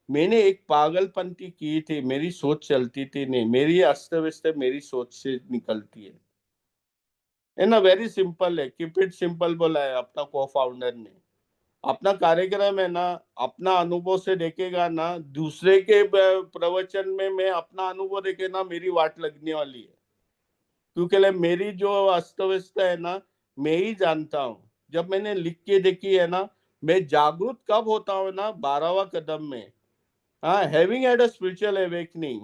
मैंने एक पागलपंती की थी, मेरी सोच चलती थी नहीं, मेरी अस्त व्यस्त मेरी सोच से निकलती है ना। वेरी सिंपल है, कीप इट सिंपल बोला है अपना को फाउंडर ने। अपना कार्यक्रम है ना, अपना अनुभव से देखेगा ना, दूसरे के प्रवचन में मैं अपना अनुभव देखे ना, मेरी वाट लगने वाली है। क्योंकि मेरी जो अस्त व्यस्त है ना, मैं ही जानता हूँ। जब मैंने लिख के देखी है ना, मैं जागरूक कब होता हूँ ना, 12वां कदम में। हाँ, having had a spiritual awakening,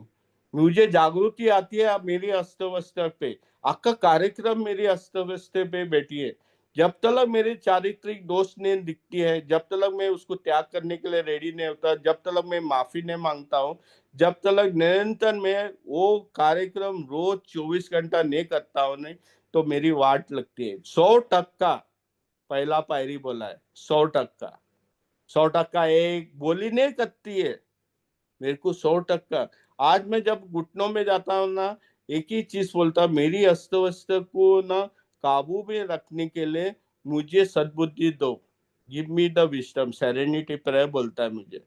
मुझे जागृति आती है अब मेरी अस्त व्यस्त पे। आपका कार्यक्रम मेरी अस्त व्यस्त पे बैठी है। जब तक मेरे चारित्रिक दोष नहीं दिखती है, जब तक मैं उसको त्याग करने के लिए रेडी नहीं होता, जब तक मैं माफी नहीं मांगता हूँ, जब तक निरंतर मैं वो कार्यक्रम रोज 24 घंटा नहीं करता हूँ नहीं, तो मेरी वाट लगती है। 100% पहला पायरी बोला है, 100%। 100% एक बोली नहीं करती है मेरे को, 100%। आज मैं जब घुटनों में जाता हूँ ना, एक ही चीज बोलता, मेरी अस्त व्यस्त को ना काबू में रखने के लिए मुझे सद्बुद्धि दो, give me the wisdom, serenity prayer बोलता है मुझे।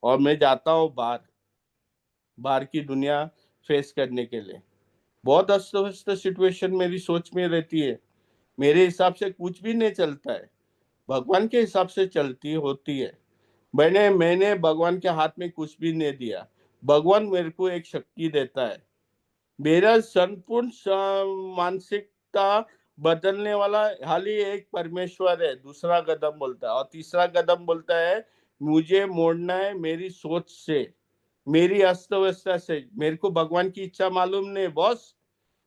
और मैं जाता हूँ बाहर, बाहर की दुनिया फेस करने के लिए। बहुत अस्त व्यस्त सिचुएशन मेरी सोच में रहती है, मेरे हिसाब से कुछ भी नहीं चलता है, भगवान के हिसाब से चलती होती है। मैंने भगवान के हाथ में कुछ भी नहीं दिया, भगवान मेरे को एक शक्ति देता है। मेरा संपूर्ण मानसिकता बदलने वाला हाल ही एक परमेश्वर है, दूसरा कदम बोलता है। और तीसरा कदम बोलता है मुझे मोड़ना है मेरी सोच से, मेरी अस्त व्यवस्था से। मेरे को भगवान की इच्छा मालूम नहीं बॉस,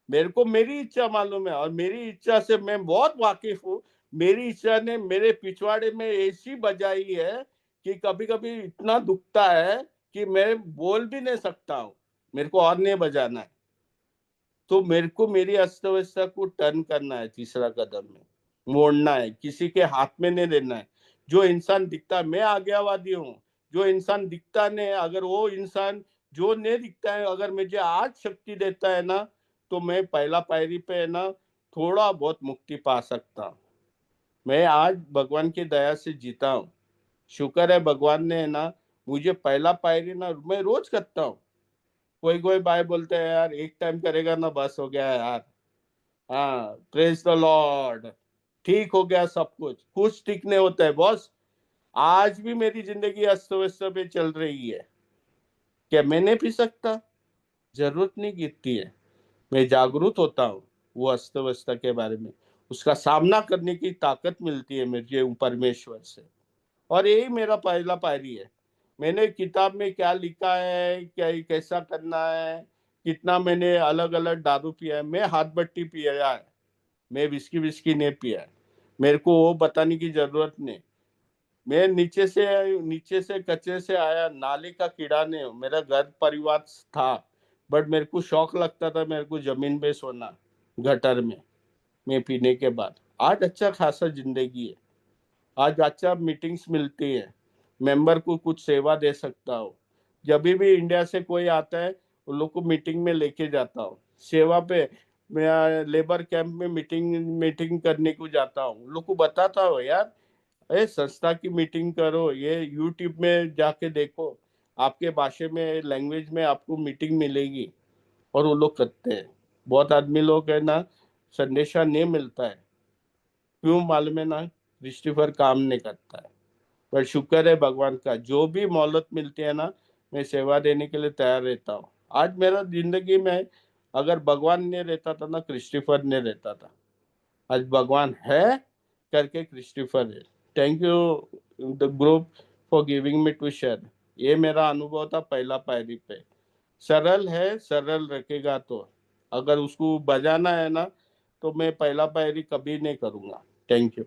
मेरे को मेरी इच्छा मालूम है, और मेरी इच्छा से मैं बहुत वाकिफ हूँ। मेरी इच्छा ने मेरे पिछवाड़े में ऐसी बजाई है कि कभी कभी इतना दुखता है कि मैं बोल भी नहीं सकता हूँ, मेरे को और नहीं बजाना है। तो मेरे को मेरी अस्त व्यवस्था को टर्न करना है, तीसरा कदम में मोड़ना है, किसी के हाथ में नहीं देना है। जो इंसान दिखता है, मैं आज्ञावादी हूँ, जो इंसान दिखता नहीं, अगर वो इंसान जो नहीं दिखता है अगर मुझे आज शक्ति देता है ना, तो मैं पहला पायरी पे है ना थोड़ा बहुत मुक्ति पा सकता हूँ। मैं आज भगवान की दया से जीता हूँ, शुक्र है भगवान ने, है ना, मुझे पहला पायरी ना मैं रोज करता हूँ। कोई कोई भाई बोलते हैं यार एक टाइम करेगा ना बस हो गया यार। हाँ, प्रेज द लॉर्ड, ठीक हो गया सब कुछ, कुछ ठीक नहीं होता है बॉस। आज भी मेरी जिंदगी अस्त व्यस्त पे चल रही है, क्या मैं नहीं पी सकता? जरूरत नहीं गिरती है, मैं जागरूक होता हूँ वो अस्त व्यस्त के बारे में, उसका सामना करने की ताकत मिलती है मुझे परमेश्वर से। और यही मेरा पहला पायरी है। मैंने किताब में क्या लिखा है, क्या कैसा करना है, कितना मैंने अलग अलग दारू पिया है, मैं हाथ भट्टी पिया है, मैं विस्की विस्की नहीं पिया है, मेरे को वो बताने की जरूरत नहीं। मैं नीचे से कचरे से आया, नाले का कीड़ा नहीं हूं, मेरा घर परिवार था, बट मेरे को शौक लगता था मेरे को जमीन पे सोना, गटर में, मैं पीने के बाद। आज अच्छा खासा जिंदगी है, आज अच्छा मीटिंग्स मिलती है, मेंबर को कुछ सेवा दे सकता हूँ। जब भी इंडिया से कोई आता है उन लोग को मीटिंग में लेके जाता हूँ, सेवा पे। मैं लेबर कैंप में मीटिंग मीटिंग करने को जाता हूँ, उन लोग को बताता हूँ यार, अरे संस्था की मीटिंग करो, ये यूट्यूब में जाके देखो, आपके भाषा में लैंग्वेज में आपको मीटिंग मिलेगी। और वो लोग करते हैं। बहुत आदमी लोग है ना, संदेशा नहीं मिलता है, क्यों मालूम है ना, क्रिस्टोफर काम नहीं करता है। पर शुक्र है भगवान का, जो भी मोहलत मिलती है ना, मैं सेवा देने के लिए तैयार रहता हूँ। आज मेरा जिंदगी में अगर भगवान नहीं रहता था ना, क्रिस्टोफर नहीं रहता था। आज भगवान है करके क्रिस्टोफर है। Thank you the group for giving me to share. ये मेरा अनुभव था पहला पायरी पे। सरल है, सरल रखेगा तो, अगर उसको बजाना है ना, तो मैं पहला पायरी कभी नहीं करूंगा। Thank you.